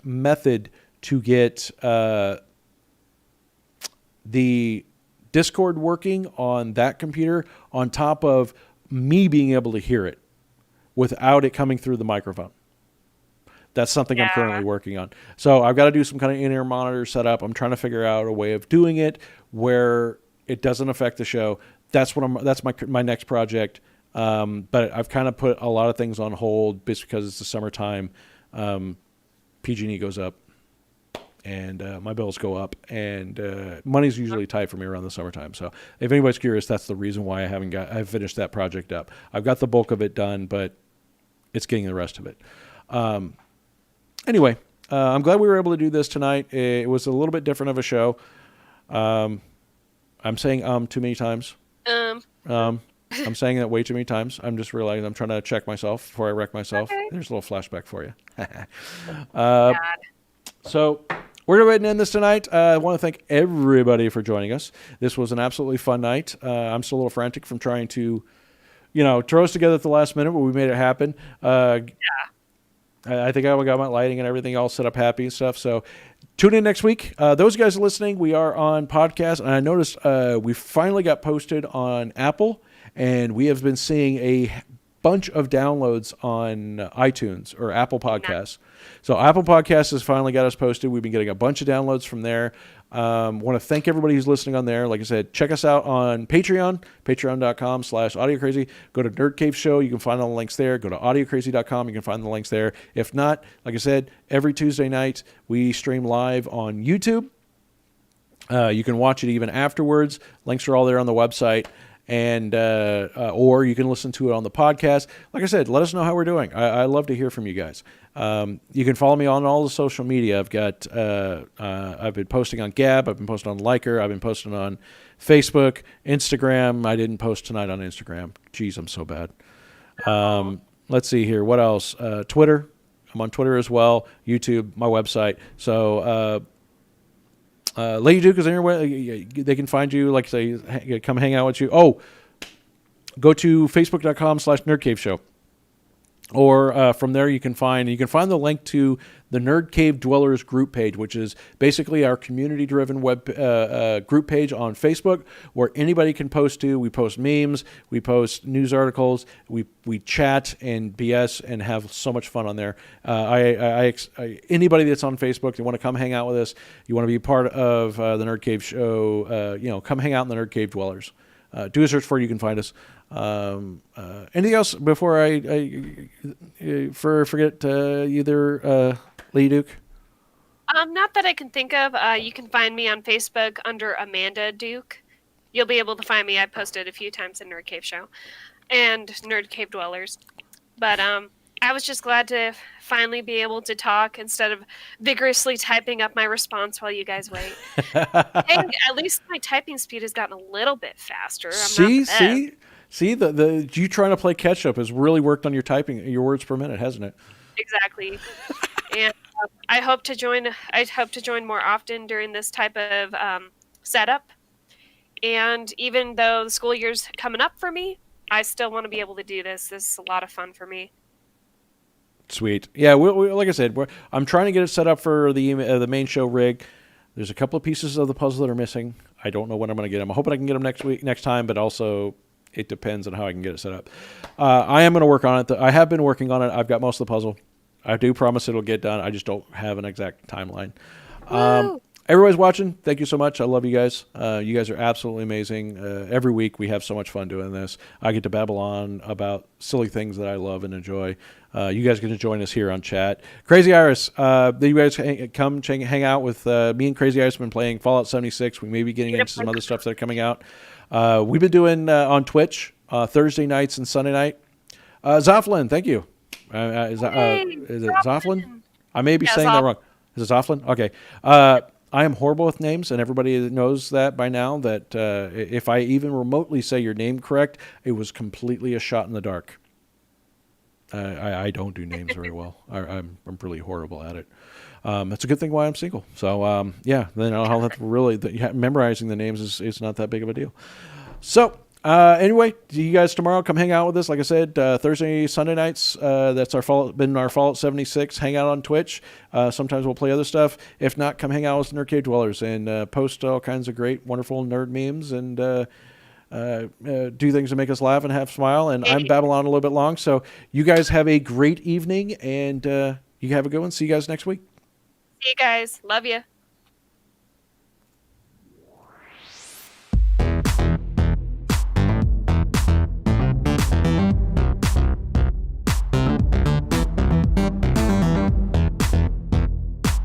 method to get the Discord working on that computer on top of me being able to hear it without it coming through the microphone. That's something I'm currently working on. So I've got to do some kind of in-ear monitor setup. I'm trying to figure out a way of doing it where it doesn't affect the show. That's my next project. But I've kind of put a lot of things on hold just because it's the summertime. PG&E goes up, and my bills go up, and money's usually tight for me around the summertime. So if anybody's curious, that's the reason why I've finished that project up. I've got the bulk of it done, but it's getting the rest of it. Anyway, I'm glad we were able to do this tonight. It was a little bit different of a show. I'm saying too many times. I'm saying that way too many times. I'm just realizing I'm trying to check myself before I wreck myself. Okay. There's a little flashback for you. So we're going to end this tonight. I want to thank everybody for joining us. This was an absolutely fun night. I'm still a little frantic from trying to, throw us together at the last minute, but we made it happen. I think I got my lighting and everything all set up happy and stuff. So tune in next week. Those guys are listening. We are on podcast, and I noticed we finally got posted on Apple, and we have been seeing a bunch of downloads on iTunes or Apple Podcasts. So Apple Podcasts has finally got us posted. We've been getting a bunch of downloads from there. Want to thank everybody who's listening on there. Like I said, check us out on Patreon, patreon.com/AudioCraZ. Go to Nerd Cave Show. You can find all the links there. Go to audiocrazy.com. You can find the links there. If not, like I said, every Tuesday night we stream live on YouTube. You can watch it even afterwards. Links are all there on the website. And or you can listen to it on the podcast. Like I said, let us know how we're doing. I love to hear from you guys. You can follow me on all the social media. I've been posting on Gab. I've been posting on Liker. I've been posting on Facebook, Instagram. I didn't post tonight on Instagram. Jeez, I'm so bad. Let's see here. What else? Twitter. I'm on Twitter as well. YouTube, my website. So Lady Duke is anywhere. They can find you, like say, come hang out with you. Oh, go to facebook.com/nerdcaveshow. Or from there you can find the link to the Nerd Cave Dwellers group page, which is basically our community-driven web group page on Facebook, where anybody can post to. We post memes, we post news articles, we chat and BS and have so much fun on there. Anybody that's on Facebook, you want to come hang out with us, you want to be part of the Nerd Cave Show, come hang out in the Nerd Cave Dwellers. Do a search for it, you can find us. Anything else before I forget either Lady Duke? Not that I can think of. You can find me on Facebook under Amanda Duke. You'll be able to find me. I posted a few times in Nerd Cave Show and Nerd Cave Dwellers. But I was just glad to finally be able to talk instead of vigorously typing up my response while you guys wait. And at least my typing speed has gotten a little bit faster. See, the you trying to play catch up has really worked on your typing, your words per minute, hasn't it? Exactly. And I hope to join more often during this type of setup. And even though the school year's coming up for me, I still want to be able to do this. This is a lot of fun for me. Sweet. Yeah, like I said, I'm trying to get it set up for the main show rig. There's a couple of pieces of the puzzle that are missing. I don't know when I'm going to get them. I'm hoping I can get them next time, but also it depends on how I can get it set up. I am going to work on it. I have been working on it. I've got most of the puzzle. I do promise it'll get done. I just don't have an exact timeline. Everybody's watching. Thank you so much. I love you guys. You guys are absolutely amazing. Every week we have so much fun doing this. I get to babble on about silly things that I love and enjoy. You guys get to join us here on chat. Crazy Iris, you guys come hang out with me and Crazy Iris. Have been playing Fallout 76. We may be getting into some other stuff that are coming out. We've been doing on Twitch Thursday nights and Sunday night. Zoflin, thank you. Is it Zoflin? I may be saying that wrong. Is it Zoflin? Okay. I am horrible with names, and everybody knows that by now, that if I even remotely say your name correct, it was completely a shot in the dark. I don't do names very well. I'm really horrible at it. That's a good thing why I'm single. So, yeah, then I'll have to really... memorizing the names is not that big of a deal. So... anyway, you guys tomorrow come hang out with us. Like I said, Thursday, Sunday nights. That's our Fallout 76. Hang out on Twitch. Sometimes we'll play other stuff. If not, come hang out with Nerd Cave Dwellers and post all kinds of great, wonderful nerd memes and do things to make us laugh and have smile. And I'm babbling on a little bit long, so you guys have a great evening and you have a good one. See you guys next week. See you guys. Love you.